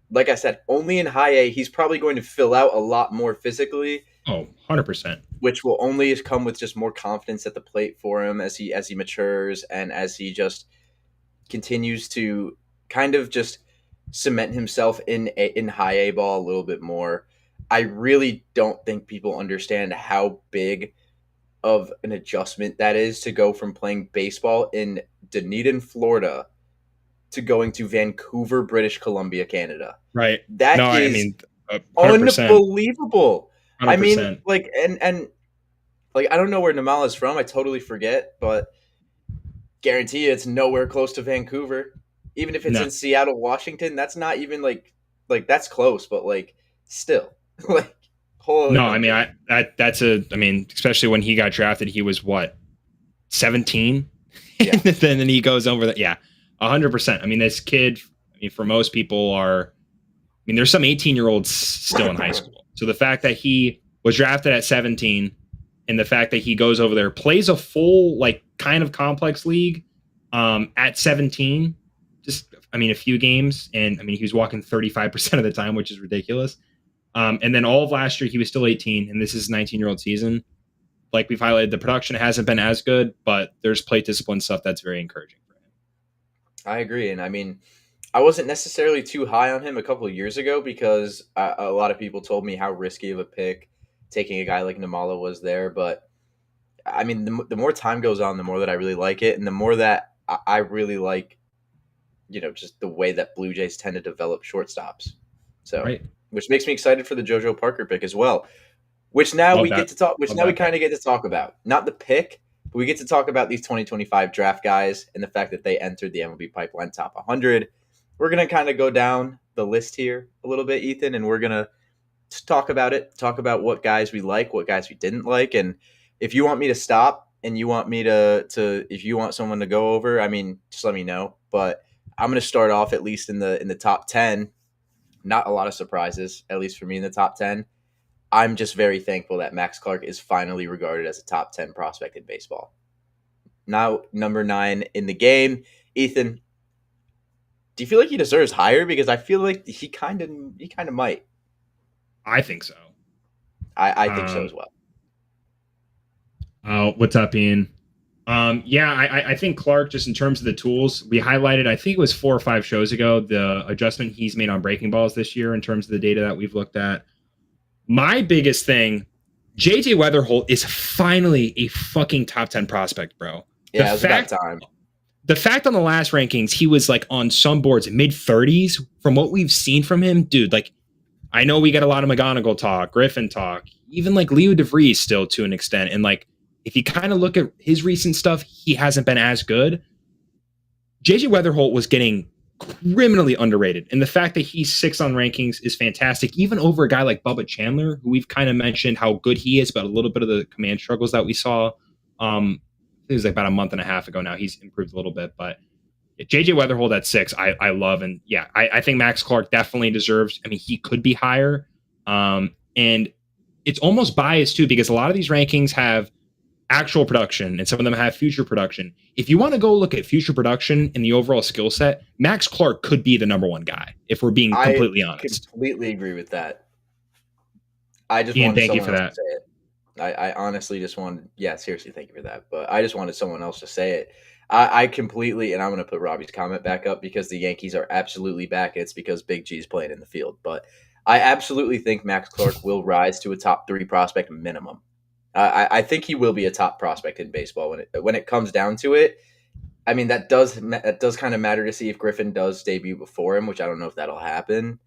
Like I said, only in high A, he's probably going to fill out a lot more physically. Oh, 100%. Which will only come with just more confidence at the plate for him as he matures, and as he just continues to kind of just cement himself in high A ball a little bit more. I really don't think people understand how big of an adjustment that is to go from playing baseball in Dunedin, Florida, to going to Vancouver, British Columbia, Canada. Right. That is, I mean, 100%. Unbelievable. 100%. I mean, like, and like, I don't know where Namal is from. I totally forget, but guarantee you it's nowhere close to Vancouver. Even if it's in Seattle, Washington, that's not even like that's close, but like still, like, whole. No, country. I mean, I mean, especially when he got drafted, he was what, 17? Yeah. And then he goes over that. Yeah, 100%. I mean, this kid, I mean, for most people there's some 18-year-olds still in high school. So the fact that he was drafted at 17, and the fact that he goes over there, plays a full, like, kind of complex league at 17, just, I mean, a few games. And I mean, he was walking 35% of the time, which is ridiculous. And then all of last year, he was still 18, and this is 19-year-old season. Like we've highlighted, the production hasn't been as good, but there's plate discipline stuff that's very encouraging for him. I agree. And I mean, I wasn't necessarily too high on him a couple of years ago, because a lot of people told me how risky of a pick taking a guy like Namala was there. But I mean, the more time goes on, the more that I really like it, and the more that I really like, just the way that Blue Jays tend to develop shortstops. So, right. Which makes me excited for the JoJo Parker pick as well. Which now we get to talk. Which now we kind of get to talk about, not the pick, but we get to talk about these 2025 draft guys and the fact that they entered the MLB Pipeline Top 100. We're gonna kind of go down the list here a little bit, Ethan, and we're gonna talk about it. Talk about what guys we like, what guys we didn't like, and if you want me to stop and you want me to if you want someone to go over, I mean, just let me know. But I'm gonna start off at least in the top 10. Not a lot of surprises, at least for me in the top 10. I'm just very thankful that Max Clark is finally regarded as a top 10 prospect in baseball. Now, number 9 in the game. Ethan, Do you feel like he deserves higher? Because I feel like he kind of might. I think so. I think so Um, as well. what's up, Ian? Yeah, I think Clark, just in terms of the tools, we highlighted, I think it was 4 or 5 shows ago, the adjustment he's made on breaking balls this year in terms of the data that we've looked at. My biggest thing, JJ Weatherholt is finally a fucking top 10 prospect, bro. The Yeah, it was about fact time. the fact on the last rankings, he was like on some boards mid 30s. From what we've seen from him, dude, like I know we get a lot of McGonagall talk, Griffin talk, even like Leo DeVries still to an extent. And like, if you kind of look at his recent stuff, he hasn't been as good. JJ Weatherholt was getting criminally underrated. And the fact that he's 6 on rankings is fantastic, even over a guy like Bubba Chandler, who we've kind of mentioned how good he is, but a little bit of the command struggles that we saw. It was like about a month and a half ago now. He's improved a little bit, but JJ Weatherholt at 6, I love. And yeah, I think Max Clark definitely deserves, I mean, he could be higher. And it's almost biased too, because a lot of these rankings have actual production and some of them have future production. If you want to go look at future production and the overall skill set, Max Clark could be the number one guy, if we're being I completely honest. completely agree with that. I just Ian, wanted thank you someone for else that. to say it. I honestly just wanted, yeah, seriously, thank you for that. But I just wanted someone else to say it. I completely, and I'm going to put Robbie's comment back up because the Yankees are absolutely back. It's because Big G's playing in the field. But I absolutely think Max Clark will rise to a top 3 prospect minimum. I think he will be a top prospect in baseball when it comes down to it. I mean, that does kind of matter to see if Griffin does debut before him, which I don't know if that'll happen.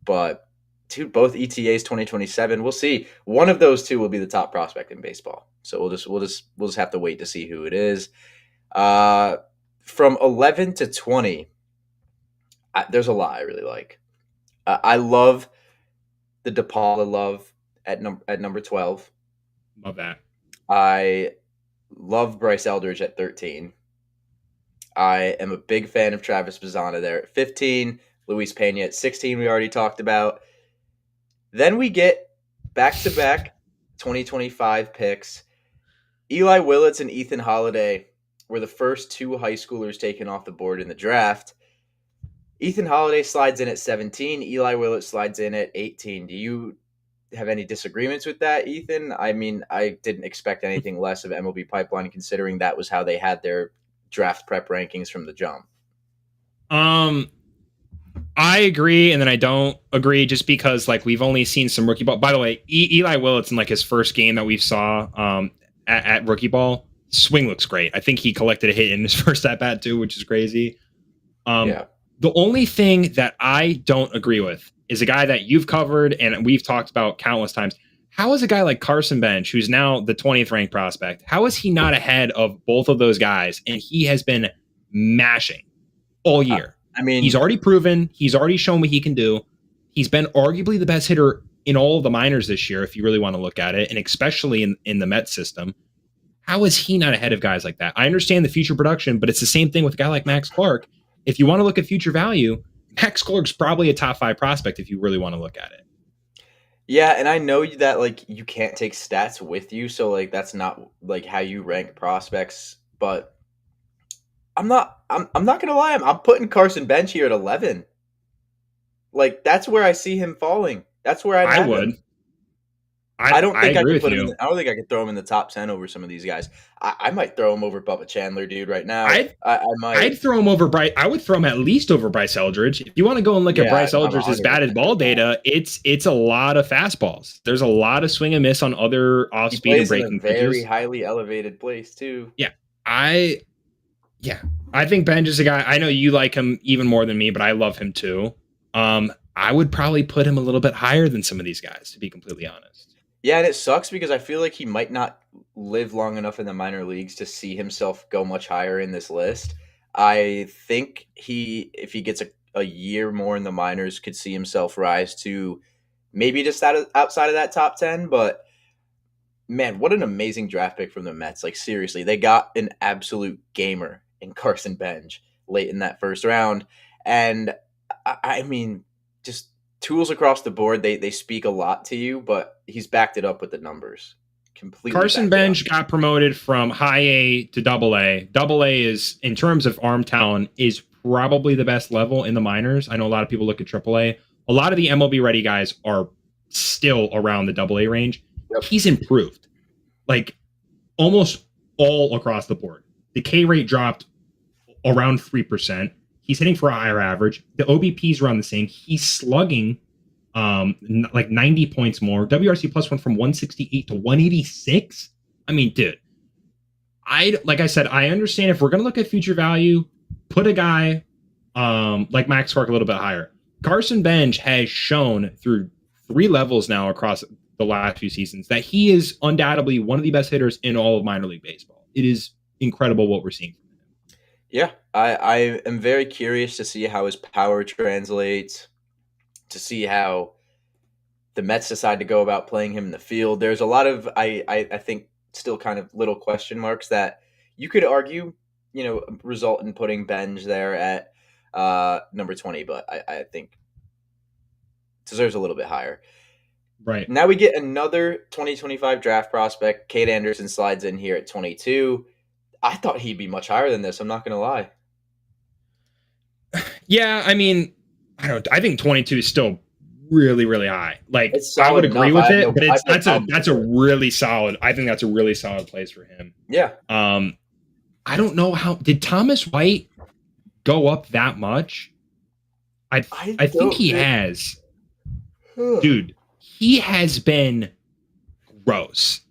But dude, both ETAs 2027. We'll see. One of those two will be the top prospect in baseball. So we'll just have to wait to see who it is. From 11 to 20, there's a lot I really like. I love the DePaula love at number 12. Love that. I love Bryce Eldridge at 13. I am a big fan of Travis Bazzana there at 15. Luis Pena at 16, we already talked about. Then we get back-to-back 2025 picks. Eli Willits and Ethan Holiday were the first 2 high schoolers taken off the board in the draft. Ethan Holiday slides in at 17. Eli Willits slides in at 18. Do you have any disagreements with that, Ethan? I mean, I didn't expect anything less of MLB Pipeline, considering that was how they had their draft prep rankings from the jump. I agree, and then I don't agree, just because like we've only seen some rookie ball. By the way, Eli Willits in like his first game that we saw at rookie ball, swing looks great. I think he collected a hit in his first at bat too, which is crazy. Yeah. The only thing that I don't agree with is a guy that you've covered and we've talked about countless times. How is a guy like Carson Bench, who's now the 20th ranked prospect, how is he not ahead of both of those guys? And he has been mashing all year. I mean, he's already proven, he's already shown what he can do. He's been arguably the best hitter in all of the minors this year, if you really want to look at it, and especially in the Mets system. How is he not ahead of guys like that? I understand the future production, but it's the same thing with a guy like Max Clark. If you want to look at future value, Max Clark's probably a top 5 prospect if you really want to look at it. yeah, and I know that like you can't take stats with you, so like that's not like how you rank prospects. But I'm not gonna lie, I'm putting Carson Bench here at 11. Like that's where I see him falling. That's where I have would. him. I don't think I agree could with put him. you. I don't think I could throw him in the top 10 over some of these guys. I might throw him over Bubba Chandler, dude. Right now, I might. I'd throw him over Bryce. I would throw him at least over Bryce Eldridge. If you want to go and look at Bryce I'm Eldridge's 100% batted ball data, it's a lot of fastballs. There's a lot of swing and miss on other off He speed and plays in a breaking very pitches. highly elevated place too. Yeah, I think Benj is a guy. I know you like him even more than me, but I love him too. I would probably put him a little bit higher than some of these guys, to be completely honest. Yeah, and it sucks because I feel like he might not live long enough in the minor leagues to see himself go much higher in this list. I think if he gets a year more in the minors, could see himself rise to maybe just outside of that top 10. But man, what an amazing draft pick from the Mets. Like seriously, they got an absolute gamer in Carson Bench late in that first round. And I mean, just tools across the board, they speak a lot to you, but he's backed it up with the numbers. Completely. Carson Bench got promoted from high A to double A. Double A is, in terms of arm talent, is probably the best level in the minors. I know a lot of people look at AAA. A lot of the MLB ready guys are still around the AA range. Yep. He's improved, like almost all across the board. The K rate dropped around 3%. He's hitting for a higher average. The OBP is around the same. He's slugging like 90 points more. WRC plus went from 168 to 186. I mean, dude, like I said, I understand if we're gonna look at future value, put a guy like Max Clark a little bit higher. Carson Bench has shown through 3 levels now across the last few seasons that he is undoubtedly one of the best hitters in all of minor league baseball. It is incredible what we're seeing from him. Yeah, I am very curious to see how his power translates, to see how the Mets decide to go about playing him in the field. There's a lot of, I think, still kind of little question marks that you could argue, result in putting Benj there at number 20, but I think deserves a little bit higher. Right. Now we get another 2025 draft prospect. Kate Anderson slides in here at 22. I thought he'd be much higher than this. I'm not going to lie. Yeah, I mean, I think 22 is still really, really high. Like, I would agree enough. with it, but that's a really solid. I think that's a really solid place for him. Yeah. I don't know did Thomas White go up that much? I think he has. Dude, he has been gross.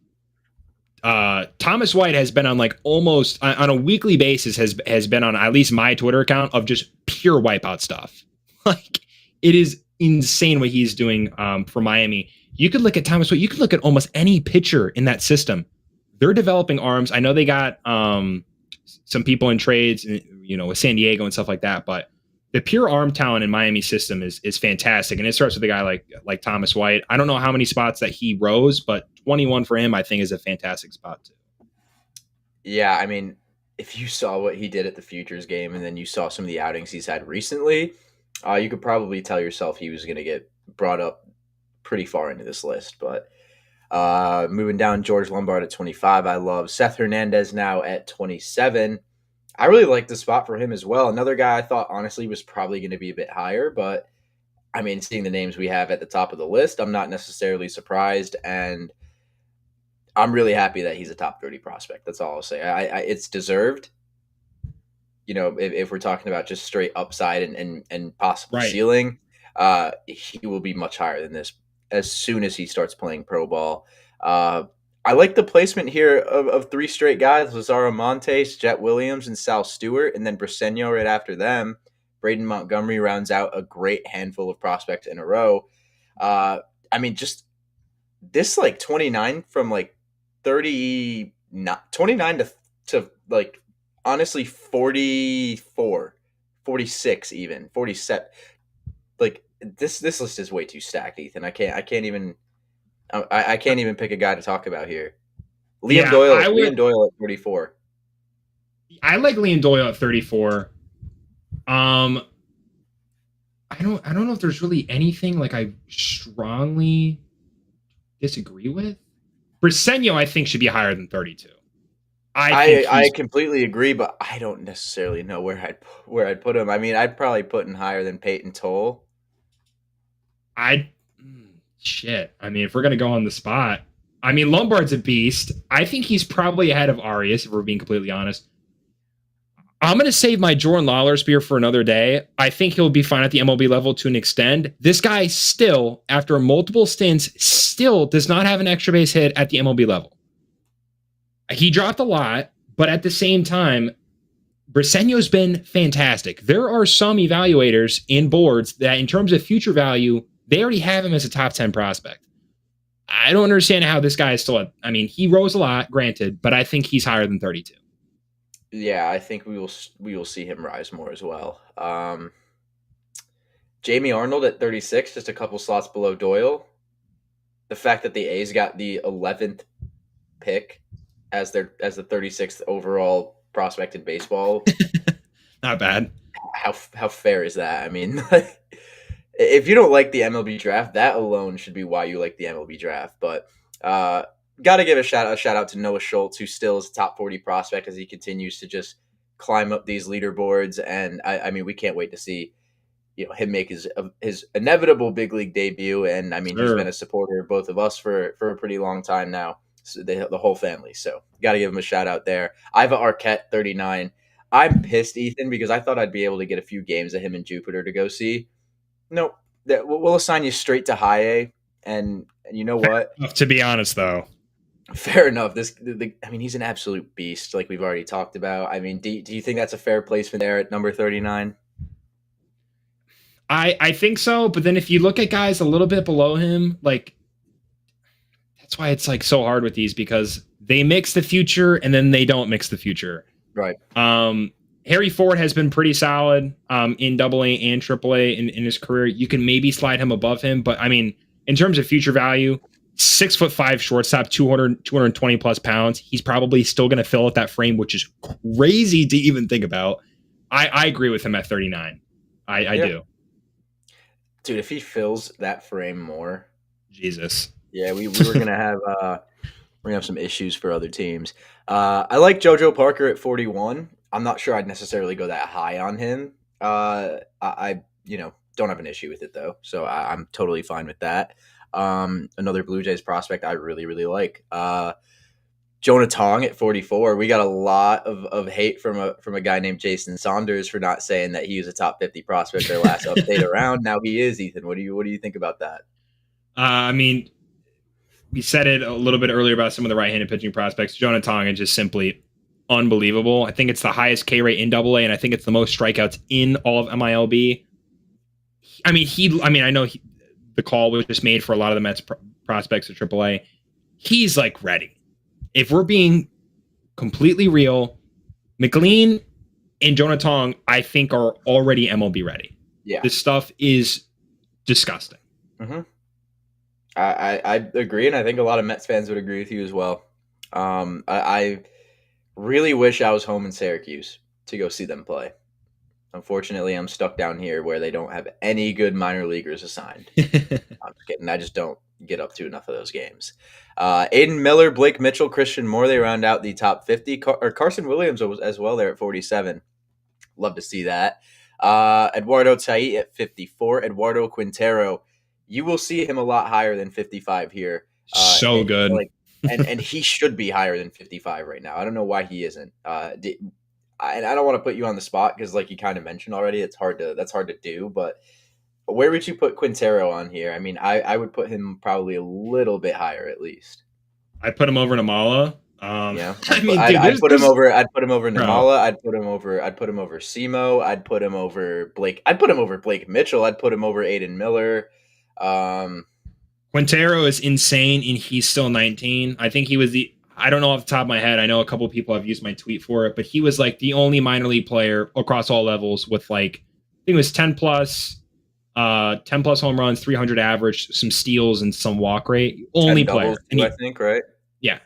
Thomas White has been on like almost on a weekly basis has been on at least my Twitter account of just pure wipeout stuff. Like, it is insane what he's doing for Miami. You could look at Thomas White. You could look at almost any pitcher in that system. They're developing arms. I know they got some people in trades, with San Diego and stuff like that, but the pure arm talent in Miami system is fantastic. And it starts with a guy like Thomas White. I don't know how many spots that he rose, but 21 for him, I think, is a fantastic spot too. Yeah, I mean, if you saw what he did at the Futures game and then you saw some of the outings he's had recently, you could probably tell yourself he was going to get brought up pretty far into this list. But moving down, George Lombard at 25, I love. Seth Hernandez now at 27. I really like the spot for him as well. Another guy I thought, honestly, was probably going to be a bit higher. But, I mean, seeing the names we have at the top of the list, I'm not necessarily surprised. And I'm really happy that he's a top 30 prospect. That's all I'll say. It's deserved. If we're talking about just straight upside and possible ceiling, he will be much higher than this as soon as he starts playing pro ball. I like the placement here of 3 straight guys: Lazaro Montes, Jet Williams, and Sal Stewart, and then Briseño right after them. Braden Montgomery rounds out a great handful of prospects in a row. I mean, just this 29 from 29 to honestly 44, 46, even 47. This list is way too stacked, Ethan. I can't even pick a guy to talk about here. Liam Doyle at 34. I like Liam Doyle at 34. I don't know if there's really anything I strongly disagree with. Briseño, I think, should be higher than 32. I completely agree, but I don't necessarily know where I'd put him. I mean, I'd probably put him higher than Peyton Toll. I mean, if we're gonna go on the spot, I mean, Lombard's a beast. I think he's probably ahead of Arias, if we're being completely honest. I'm going to save my Jordan Lawler spear for another day. I think he'll be fine at the MLB level to an extent. This guy still, after multiple stints, still does not have an extra base hit at the MLB level. He dropped a lot, but at the same time, Briseño's been fantastic. There are some evaluators in boards that, in terms of future value, they already have him as a top 10 prospect. I don't understand how this guy is still I mean, he rose a lot, granted, but I think he's higher than 32. Yeah, I think we will see him rise more as well. Jamie Arnold at 36, just a couple slots below Doyle. The fact that the A's got the 11th pick as the 36th overall prospect in baseball. Not bad. How fair is that? I mean, if you don't like the MLB draft, that alone should be why you like the MLB draft. But got to give a shout out to Noah Schultz, who still is a top 40 prospect as he continues to just climb up these leaderboards, and I mean, we can't wait to see him make his inevitable big league debut. And I mean, he's been Sure. a supporter of both of us for a pretty long time now, so the whole family. So got to give him a shout out there. Iva Arquette, 39. I'm pissed, Ethan, because I thought I'd be able to get a few games of him in Jupiter to go see. Nope, we'll assign you straight to high A, and you know what? To be honest, though, Fair enough. I mean, he's an absolute beast, like we've already talked about. I mean, do you think that's a fair placement there at number 39? I think so. But then if you look at guys a little bit below him, like that's why it's like so hard with these because they mix the future and then they don't mix the future. Right. Harry Ford has been pretty solid in AA and AAA in his career. You can maybe slide him above him, but I mean, in terms of future value, 6'5" shortstop, 220 plus pounds. He's probably still going to fill out that frame, which is crazy to even think about. I agree with him at 39. I do. Dude, if he fills that frame more, Jesus. yeah, we were gonna have some issues for other teams. I like JoJo Parker at 41. I'm not sure I'd necessarily go that high on him. I don't have an issue with it though, so I'm totally fine with that. Another Blue Jays prospect I really really like. Jonah Tong at 44. We got a lot of hate from a guy named Jason Saunders for not saying that he was a top 50 prospect their last update around. Now he is, Ethan. What do you think about that? I mean, we said it a little bit earlier about some of the right-handed pitching prospects. Jonah Tong is just simply unbelievable. I think it's the highest K rate in AA, and I think it's the most strikeouts in all of MILB. I mean, I know the call was just made for a lot of the Mets prospects at AAA. He's like ready. If we're being completely real, McLean and Jonah Tong, I think, are already MLB ready. Yeah, this stuff is disgusting. Mm-hmm. I agree, and I think a lot of Mets fans would agree with you as well. I really wish I was home in Syracuse to go see them play. Unfortunately, I'm stuck down here where they don't have any good minor leaguers assigned. I'm just kidding. I just don't get up to enough of those games. Aiden Miller, Blake Mitchell, Christian Moore, they round out the top 50. Carson Williams as well there at 47. Love to see that. Eduardo Tai at 54. Eduardo Quintero. You will see him a lot higher than 55 here. So good. And he should be higher than 55 right now. I don't know why he isn't. And I don't want to put you on the spot because, like you kind of mentioned already, that's hard to do. But where would you put Quintero on here? I mean, I would put him probably a little bit higher at least. I'd put him over Namala. Yeah, I'd put him over Namala. I'd put him over Simo. I'd put him over Blake. I'd put him over Blake Mitchell. I'd put him over Aiden Miller. Quintero is insane, and he's still 19. I think he was I don't know off the top of my head. I know a couple of people have used my tweet for it, but he was like the only minor league player across all levels with like, I think it was 10 plus home runs, 300 average, some steals, and some walk rate. Only player. Too, I think, right? Yeah.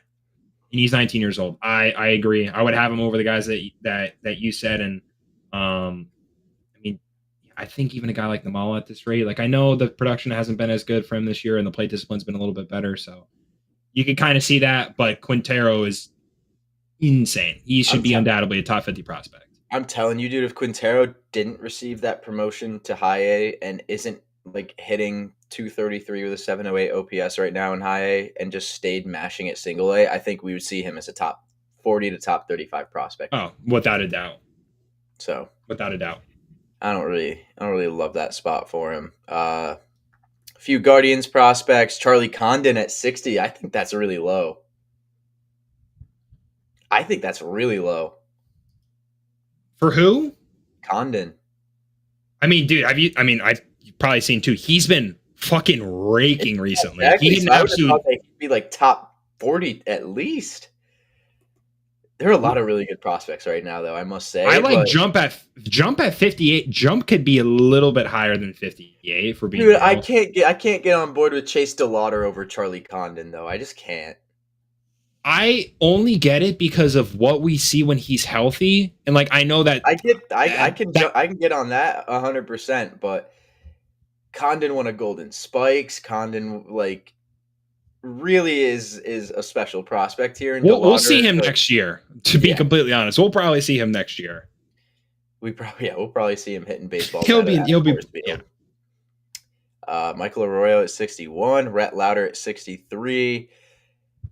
And he's 19 years old. I agree. I would have him over the guys that you said. And I mean, I think even a guy like Namala at this rate, like I know the production hasn't been as good for him this year and the plate discipline's been a little bit better. So you can kind of see that, but Quintero is insane. He should be undoubtedly a top 50 prospect. I'm telling you, dude, if Quintero didn't receive that promotion to high A and isn't like hitting 233 with a 708 OPS right now in high A and just stayed mashing at single A, I think we would see him as a top 40 to top 35 prospect. Oh, without a doubt. So without a doubt. I don't really love that spot for him. A few Guardians prospects, Charlie Condon at 60. I think that's really low. For who? Condon. I mean, dude, I've probably seen too. He's been fucking raking recently. Exactly. So I would have thought he'd be like top 40 at least. There are a lot of really good prospects right now, though, I must say. I like Jump at 58. Jump could be a little bit higher than 58 for being. Dude, I can't get on board with Chase DeLauder over Charlie Condon, though. I just can't. I only get it because of what we see when he's healthy, and like I know that I can get on that 100%. But Condon won a Golden Spikes. Condon really is a special prospect here. And We'll see DeLauder, him like, next year. To be yeah, completely honest, we'll probably see him next year. we'll probably see him hitting baseballs out of He'll be Coors yeah. Field. Michael Arroyo at 61, Rhett Lauder at 63.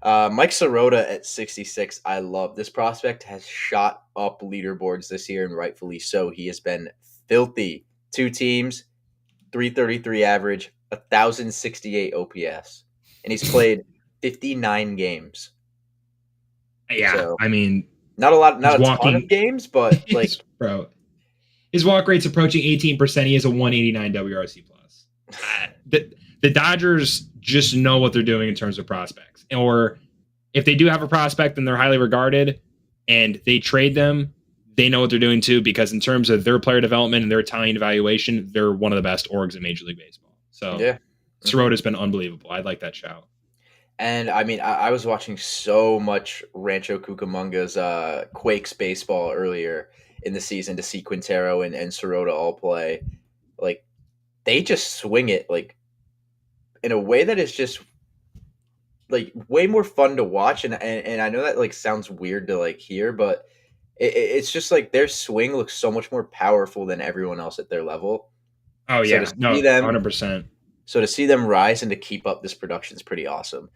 Mike Sirota at 66. I love this prospect. Has shot up leaderboards this year, and rightfully so. He has been filthy. 2 teams, 333 average, 1,068 OPS, and he's played 59 games. Yeah, So I mean, not a lot, he's not a ton of walking. games, but like, Bro, his walk rate's approaching 18%. He has a 189 WRC plus. The Dodgers just know what they're doing in terms of prospects. Or if they do have a prospect and they're highly regarded and they trade them, they know what they're doing too, because in terms of their player development and their talent evaluation, they're one of the best orgs in Major League Baseball. So yeah. Sirota's been unbelievable. I like that shout. And I mean, I was watching so much Rancho Cucamonga's Quakes baseball earlier in the season to see Quintero and Sirota all play. Like, they just swing it like in a way that is just like way more fun to watch. And I know that like sounds weird to like hear, but it's just like their swing looks so much more powerful than everyone else at their level. Oh So to yeah, see no, them 100%. So to see them rise and to keep up this production is pretty awesome.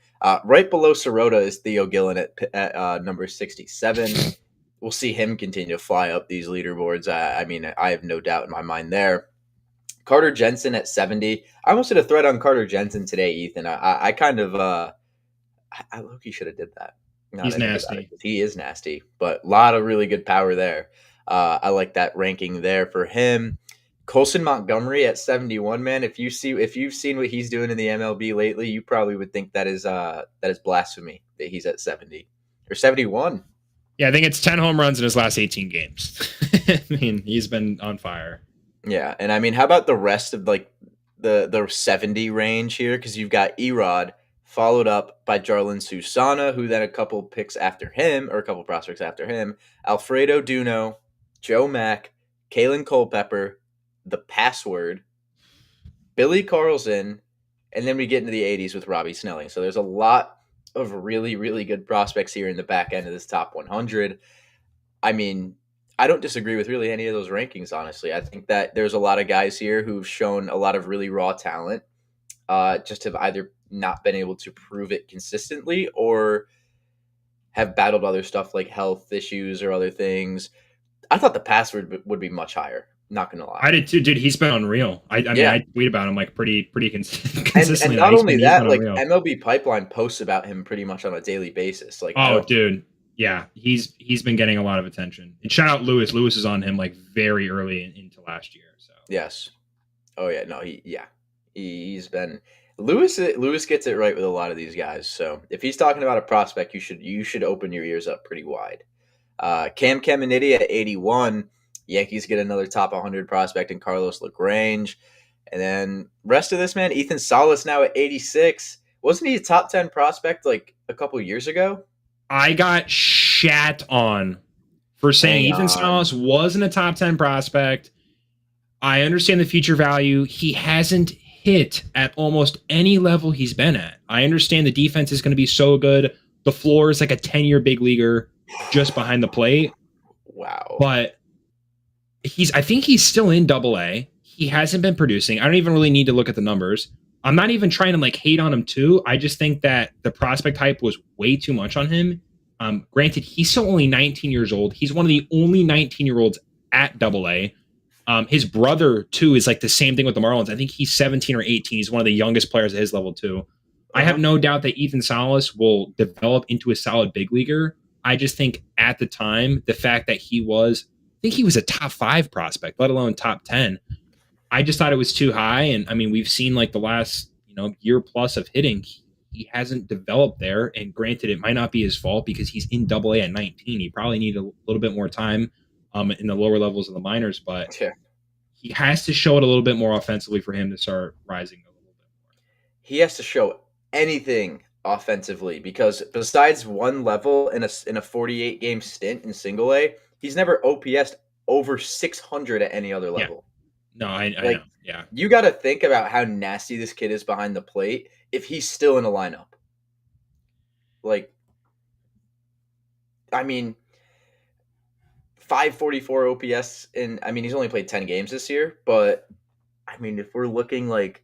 Right below Sirota is Theo Gillen at number 67. We'll see him continue to fly up these leaderboards. I mean, I have no doubt in my mind there. Carter Jensen at 70. I almost did a thread on Carter Jensen today, Ethan. I kind of, I look, he should have did that. Now that He's I think about it, nasty. 'cause he is nasty, but a lot of really good power there. I like that ranking there for him. Colson Montgomery at 71, man. If you've seen what he's doing in the MLB lately, you probably would think that is blasphemy that he's at 70 or 71. Yeah, I think it's 10 home runs in his last 18 games. I mean, he's been on fire. Yeah, and I mean, how about the rest of like the 70 range here? Because you've got Erod followed up by Jarlin Susana, who then a couple picks after him or a couple prospects after him, Alfredo Duno, Joe Mack, Kalen Culpepper, the Password, Billy Carlson, and then we get into the 80s with Robbie Snelling. So there's a lot of really, really good prospects here in the back end of this top 100. I mean, I don't disagree with really any of those rankings, honestly. I think that there's a lot of guys here who've shown a lot of really raw talent, just have either not been able to prove it consistently or have battled other stuff like health issues or other things. I thought the Password would be much higher. Not gonna lie. I did too, dude. He's been unreal. I mean, Yeah, I tweet about him like pretty and consistently now. not only He's been that, like unreal. MLB Pipeline posts about him pretty much on a daily basis. Like I Oh, don't. dude. Yeah, he's been getting a lot of attention. And shout out Lewis. Lewis is on him like very early into last year. So Yes. Oh yeah. No. He's been Lewis. Lewis gets it right with a lot of these guys. So if he's talking about a prospect, you should open your ears up pretty wide. Cam Caminiti at 81. Yankees get another top 100 prospect in Carlos LaGrange. And then rest of this, man, Ethan Salas now at 86. Wasn't he a top 10 prospect like a couple years ago? I got shat on for saying Hang Ethan on. Salas wasn't a top 10 prospect. I understand the future value. He hasn't hit at almost any level he's been at. I understand the defense is going to be so good. The floor is like a 10-year big leaguer just behind the plate. Wow. But I think he's still in double A. He hasn't been producing. I don't even really need to look at the numbers. I'm not even trying to like hate on him too. I just think that the prospect hype was way too much on him. Granted, he's still only 19 years old. He's one of the only 19-year-olds at double A. His brother too is like the same thing with the Marlins. I think he's 17 or 18. He's one of the youngest players at his level too. I have no doubt that Ethan Salas will develop into a solid big leaguer. I just think at the time, the fact that I think he was a top 5 prospect, let alone top 10. I just thought it was too high. And I mean, we've seen like the last, year plus of hitting. He hasn't developed there. And granted, it might not be his fault because he's in double A at 19. He probably needed a little bit more time in the lower levels of the minors, but Yeah. he has to show it a little bit more offensively for him to start rising a little bit more. He has to show anything offensively because besides one level in a 48 game stint in single A, he's never OPS'd over 600 at any other Yeah. level. No, I Like, know. Yeah. you got to think about how nasty this kid is behind the plate if he's still in a lineup. Like, I mean, 544 OPS, and I mean, he's only played 10 games this year, but I mean, if we're looking like,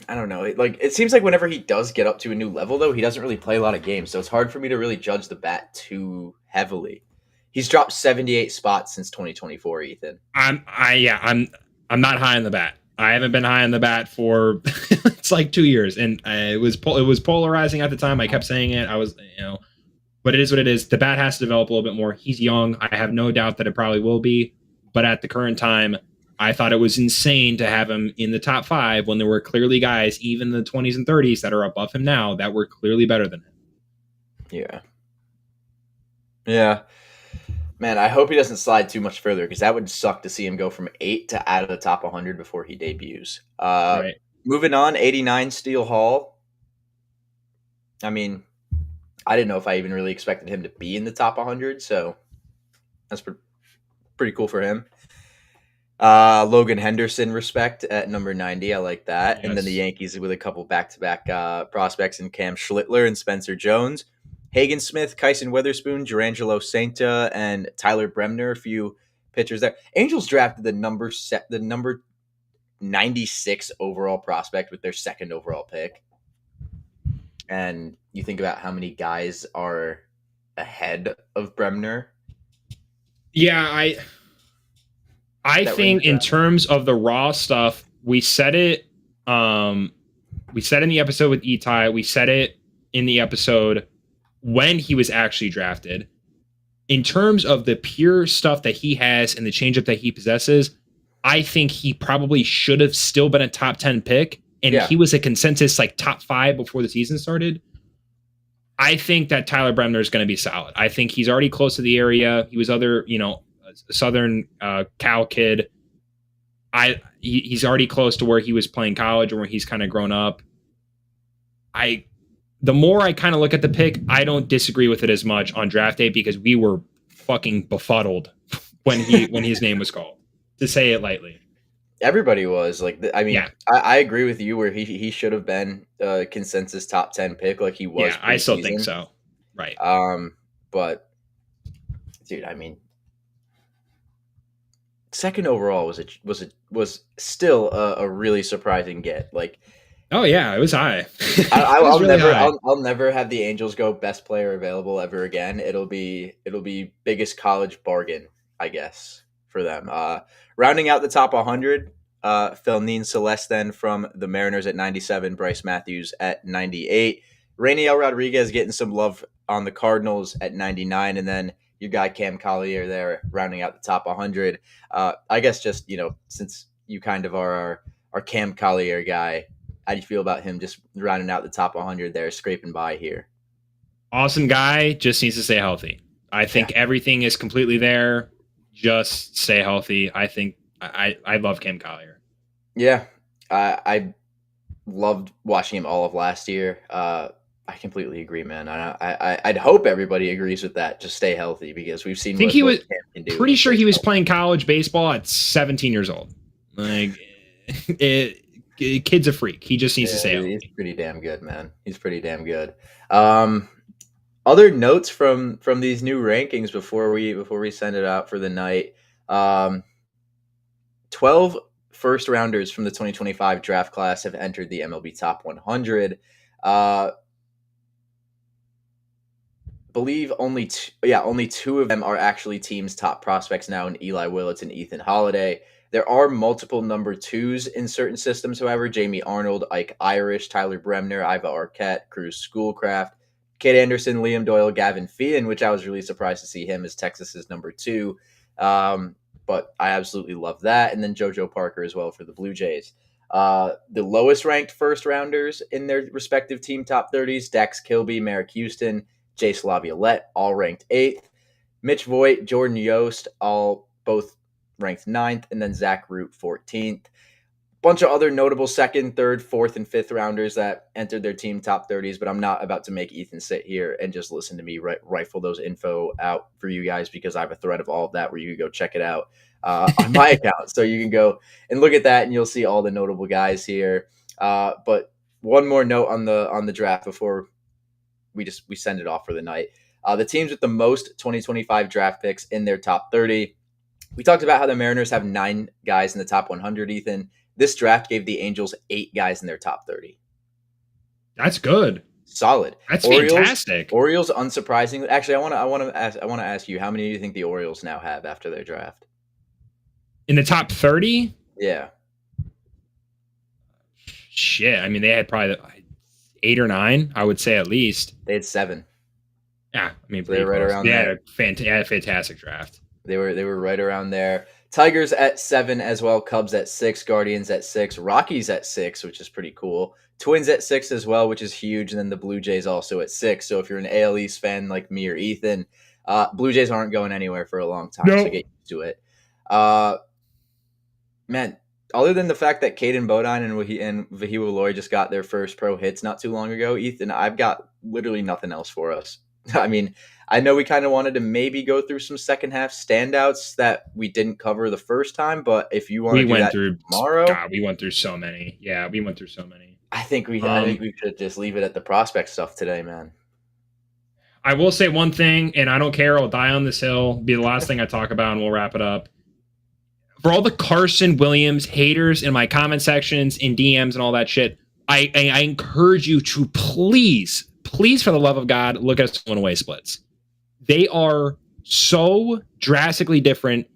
I don't know. It seems like whenever he does get up to a new level, though, he doesn't really play a lot of games, so it's hard for me to really judge the bat too heavily. He's dropped 78 spots since 2024, Ethan. I'm not high on the bat. I haven't been high on the bat for it's like 2 years, and it was polarizing at the time. I kept saying it. I was, but it is what it is. The bat has to develop a little bit more. He's young. I have no doubt that it probably will be, but at the current time, I thought it was insane to have him in the top 5 when there were clearly guys, even in the 20s and 30s, that are above him now that were clearly better than him. Yeah. Yeah. Man, I hope he doesn't slide too much further because that would suck to see him go from 8 to out of the top 100 before he debuts. Right. Moving on, 89 Steele Hall. I mean, I didn't know if I even really expected him to be in the top 100, so that's pretty cool for him. Logan Henderson, respect at number 90. I like that. Yes. And then the Yankees with a couple back-to-back prospects in Cam Schlittler and Spencer Jones. Hagen Smith, Kyson Weatherspoon, Gerangelo Sainta, and Tyler Bremner, a few pitchers there. Angels drafted the number 96 overall prospect with their second overall pick. And you think about how many guys are ahead of Bremner. Yeah, I think in terms of the raw stuff, we said it. We said in the episode with Itai. We said it in the episode when he was actually drafted. In terms of the pure stuff that he has and the changeup that he possesses, I think he probably should have still been a top 10 pick. And he was a consensus like top 5 before the season started. I think that Tyler Bremner is going to be solid. I think he's already close to the area. He was Southern Cal kid. He's already close to where he was playing college or where he's kind of grown up. The more I kind of look at the pick, I don't disagree with it as much on draft day because we were fucking befuddled when his name was called, to say it lightly. Everybody was I agree with you where he should have been a consensus top 10 pick like he was. Yeah, I still think so. Right. But dude, I mean, second overall was still a really surprising get. Like, oh yeah, it was high. I'll never have the Angels go best player available ever again. It'll be biggest college bargain, I guess, for them. Rounding out the top 100, Felnin Celestin from the Mariners at 97, Bryce Matthews at 98, Rainiel Rodriguez getting some love on the Cardinals at 99, and then your guy Cam Collier there rounding out the top 100. I guess just, since you kind of are our Cam Collier guy, how do you feel about him just rounding out the top 100 there, scraping by here? Awesome guy, just needs to stay healthy. I think everything is completely there. Just stay healthy. I think I love Cam Collier. Yeah, I loved watching him all of last year. I completely agree, man. I'd hope everybody agrees with that. Just stay healthy because we've seen. I think he was pretty sure he was playing college baseball at 17 years old. Like, kid's a freak. He just needs to stay healthy. He's pretty damn good, man. He's pretty damn good. Other notes from these new rankings before we send it out for the night. 12 first rounders from the 2025 draft class have entered the MLB Top 100. Believe only two of them are actually teams' top prospects now in Eli Willits and Ethan Holiday. There are multiple number 2s in certain systems, however. Jamie Arnold, Ike Irish, Tyler Bremner, Iva Arquette, Cruz Schoolcraft, Kid Anderson, Liam Doyle, Gavin Feehan, which I was really surprised to see him as Texas's number 2. But I absolutely love that. And then JoJo Parker as well for the Blue Jays. The lowest ranked first rounders in their respective team top 30s, Dax Kilby, Merrick Houston, Jace Laviolette, all ranked 8th. Mitch Voigt, Jordan Yost, both ranked 9th. And then Zach Root, 14th. Bunch of other notable 2nd, 3rd, 4th, and 5th rounders that entered their team top 30s, but I'm not about to make Ethan sit here and just listen to me rifle those info out for you guys because I have a thread of all of that where you can go check it out on my account. So you can go and look at that and you'll see all the notable guys here. But one more note on the draft before we send it off for the night. The teams with the most 2025 draft picks in their top 30. We talked about how the Mariners have 9 guys in the top 100, Ethan. This draft gave the Angels 8 guys in their top 30. That's good. Solid. That's fantastic. Orioles, unsurprisingly. Actually, I want to ask you, how many do you think the Orioles now have after their draft? In the top 30? Yeah. Shit. I mean, they had probably 8 or 9, I would say at least. They had 7. Yeah, I mean, so they were right around there. They had a fantastic draft. They were right around there. Tigers at 7 as well. Cubs at 6. Guardians at 6. Rockies at 6, which is pretty cool. Twins at 6 as well, which is huge. And then the Blue Jays also at 6. So if you're an AL East fan like me or Ethan, Blue Jays aren't going anywhere for a long time. Nope. So get used to it. Man, other than the fact that Caden Bodine and Vahiwa Loy just got their first pro hits not too long ago, Ethan, I've got literally nothing else for us. I mean, I know we kind of wanted to maybe go through some second half standouts that we didn't cover the first time, but if you want to do that tomorrow, God, we went through so many. Yeah, we went through so many. I think we should just leave it at the prospect stuff today, man. I will say one thing, and I don't care. I'll die on this hill. Be the last thing I talk about, and we'll wrap it up. For all the Carson Williams haters in my comment sections, in DMs, and all that shit, I encourage you to please, for the love of God, look at stolen away splits. They are so drastically different.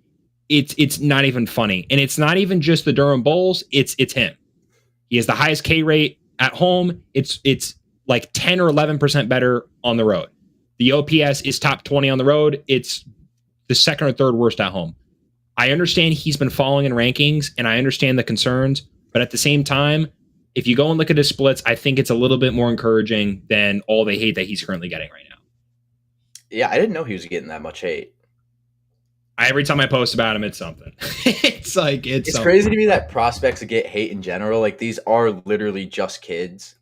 It's not even funny, and it's not even just the Durham Bulls. It's him. He has the highest K rate at home. It's like 10 or 11% better on the road. The OPS is top 20 on the road. It's the second or third worst at home. I understand he's been falling in rankings, and I understand the concerns, but at the same time, if you go and look at his splits, I think it's a little bit more encouraging than all the hate that he's currently getting right now. Yeah, I didn't know he was getting that much hate. Every time I post about him, it's something. It's crazy to me that prospects get hate in general. Like, these are literally just kids.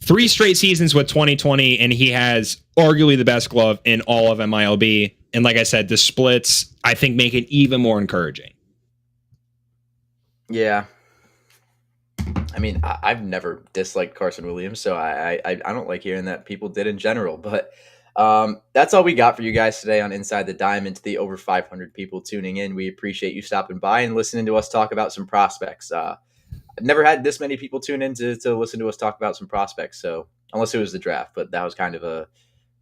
3 straight seasons with 2020, and he has arguably the best glove in all of MLB. And like I said, the splits, I think, make it even more encouraging. Yeah. I mean, I've never disliked Carson Williams, so I don't like hearing that people did in general. But that's all we got for you guys today on Inside the Diamond. To the over 500 people tuning in, we appreciate you stopping by and listening to us talk about some prospects. I've never had this many people tune in to listen to us talk about some prospects, so unless it was the draft, but that was kind of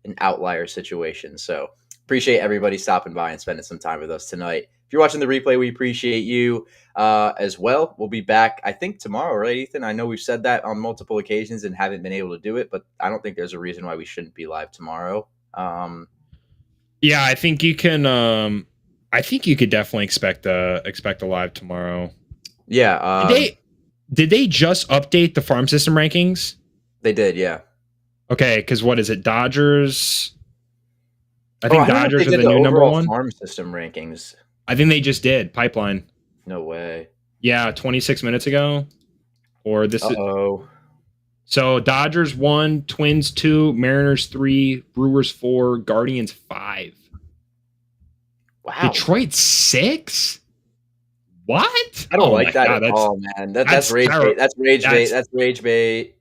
an outlier situation. So appreciate everybody stopping by and spending some time with us tonight. If you're watching the replay, we appreciate you as well. We'll be back, I think, tomorrow, right, Ethan? I know we've said that on multiple occasions and haven't been able to do it, but I don't think there's a reason why we shouldn't be live tomorrow. Yeah, I think you can. I think you could definitely expect a live tomorrow. Yeah. Did they just update the farm system rankings? They did, yeah. Okay, because what is it? Dodgers. I think Dodgers are the new number one. Farm system rankings. I think they just did pipeline. No way. Yeah, 26 minutes ago. Or this. Uh-oh. So Dodgers 1, Twins 2, Mariners 3, Brewers 4, Guardians 5. Wow. Detroit 6? What? I don't like that at all, man. That's rage bait. That's rage bait. That's rage bait.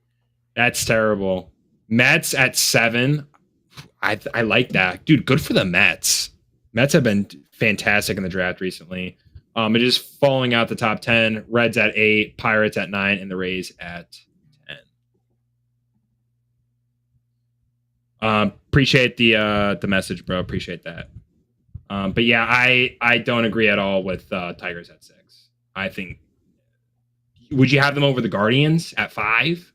That's terrible. Mets at 7. I like that. Dude, good for the Mets. Mets have been fantastic in the draft recently. It is falling out the top 10. Reds at 8, Pirates at 9, and the Rays at 10. Appreciate the message, bro. Appreciate that. But yeah, I don't agree at all with Tigers at 6. I think, would you have them over the Guardians at 5?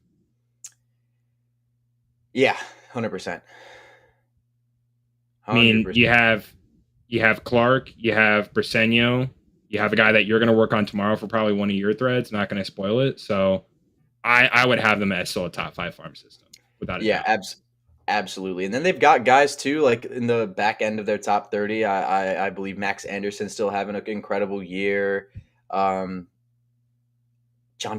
Yeah, 100%. I mean, you have Clark, you have Briseño, you have a guy that you're going to work on tomorrow for probably one of your threads. Not going to spoil it, so I would have them as still a top 5 farm system without a doubt. Absolutely. And then they've got guys too, like in the back end of their top 30. I believe Max Anderson still having an incredible year. John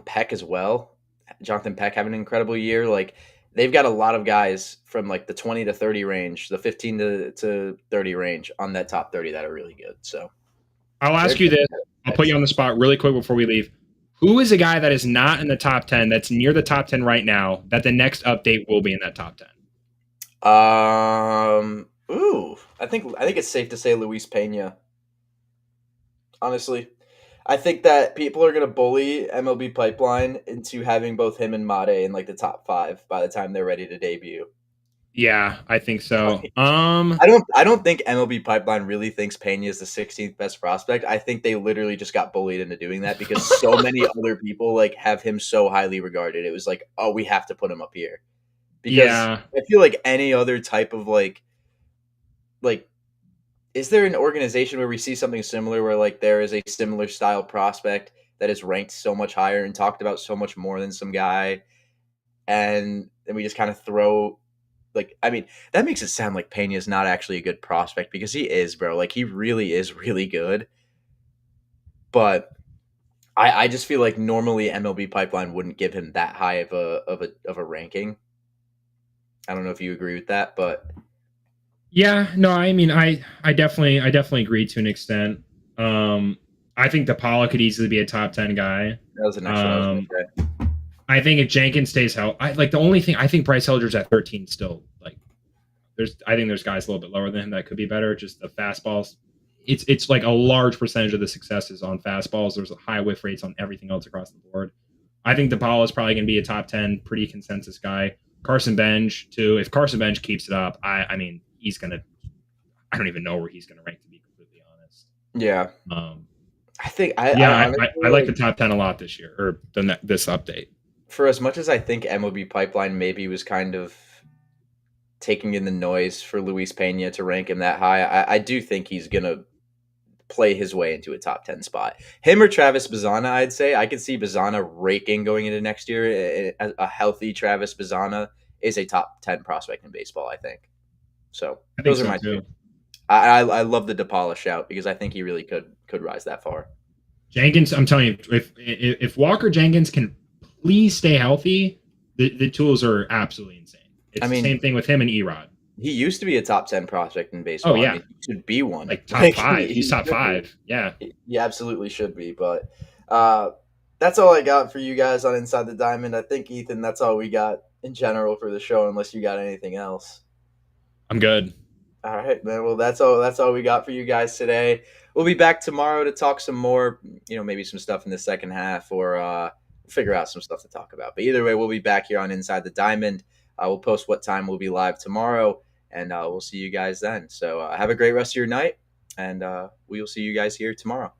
Peck as well. Jonathan Peck having an incredible year. Like, they've got a lot of guys from like the 20 to 30 range, the 15 to 30 range on that top 30 that are really good. So I'll ask you this. I'll put you on the spot really quick before we leave. Who is a guy that is not in the top 10 that's near the top 10 right now that the next update will be in that top 10? I think it's safe to say Luis Pena. Honestly, I think that people are gonna bully MLB Pipeline into having both him and Mate in like the top 5 by the time they're ready to debut. Yeah, I think so. Like, I don't think MLB Pipeline really thinks Pena is the 16th best prospect. I think they literally just got bullied into doing that because so many other people like have him so highly regarded. It was like, oh, we have to put him up here because Yeah. I feel like any other type of like is there an organization where we see something similar where like there is a similar style prospect that is ranked so much higher and talked about so much more than some guy, and then we just kind of throw like, I mean, that makes it sound like Pena is not actually a good prospect because he is, bro. Like he really is really good. But I just feel like normally MLB Pipeline wouldn't give him that high of a ranking. I don't know if you agree with that, but Yeah, no, I mean, I definitely agree to an extent. I think DePaula could easily be a top 10 guy. that was the next one I was going Um, to say. I think if Jenkins stays healthy, I like the only thing I think Bryce Hilder's at 13 still. Like, I think there's guys a little bit lower than him that could be better. Just the fastballs. It's like a large percentage of the success is on fastballs. There's high whiff rates on everything else across the board. I think DePaula is probably going to be a top 10 pretty consensus guy. Carson Bench too. If Carson Bench keeps it up, I mean he's gonna. I don't even know where he's gonna rank to be completely honest. Yeah, Um, I think yeah, I honestly I like the top 10 a lot this year or this update. for as much as I think MLB Pipeline maybe was kind of taking in the noise for Luis Pena to rank him that high, I do think he's gonna play his way into a top 10 spot. Him or Travis Bazana, I'd say. I could see Bazana raking going into next year. A healthy Travis Bazana is a top 10 prospect in baseball, I think. So I think those are so my two. too. I love the DePaula shout because I think he really could rise that far. Jenkins, I'm telling you, if Walker Jenkins can please stay healthy, the tools are absolutely insane. I It's the same mean, thing with him and Erod. he used to be a top 10 prospect in Oh baseball. I yeah, mean, he should be one. like top Like five. He's he top should be. five. Yeah, He absolutely should be. But uh, that's all I got for you guys on Inside the Diamond. I think, Ethan, that's all we got in general for the show, unless you got anything else. I'm good. All right, man. Well, that's all we got for you guys today. We'll be back tomorrow to talk some more, maybe some stuff in the second half or figure out some stuff to talk about. But either way, we'll be back here on Inside the Diamond. We'll post what time we'll be live tomorrow, and we'll see you guys then. So have a great rest of your night, and we will see you guys here tomorrow.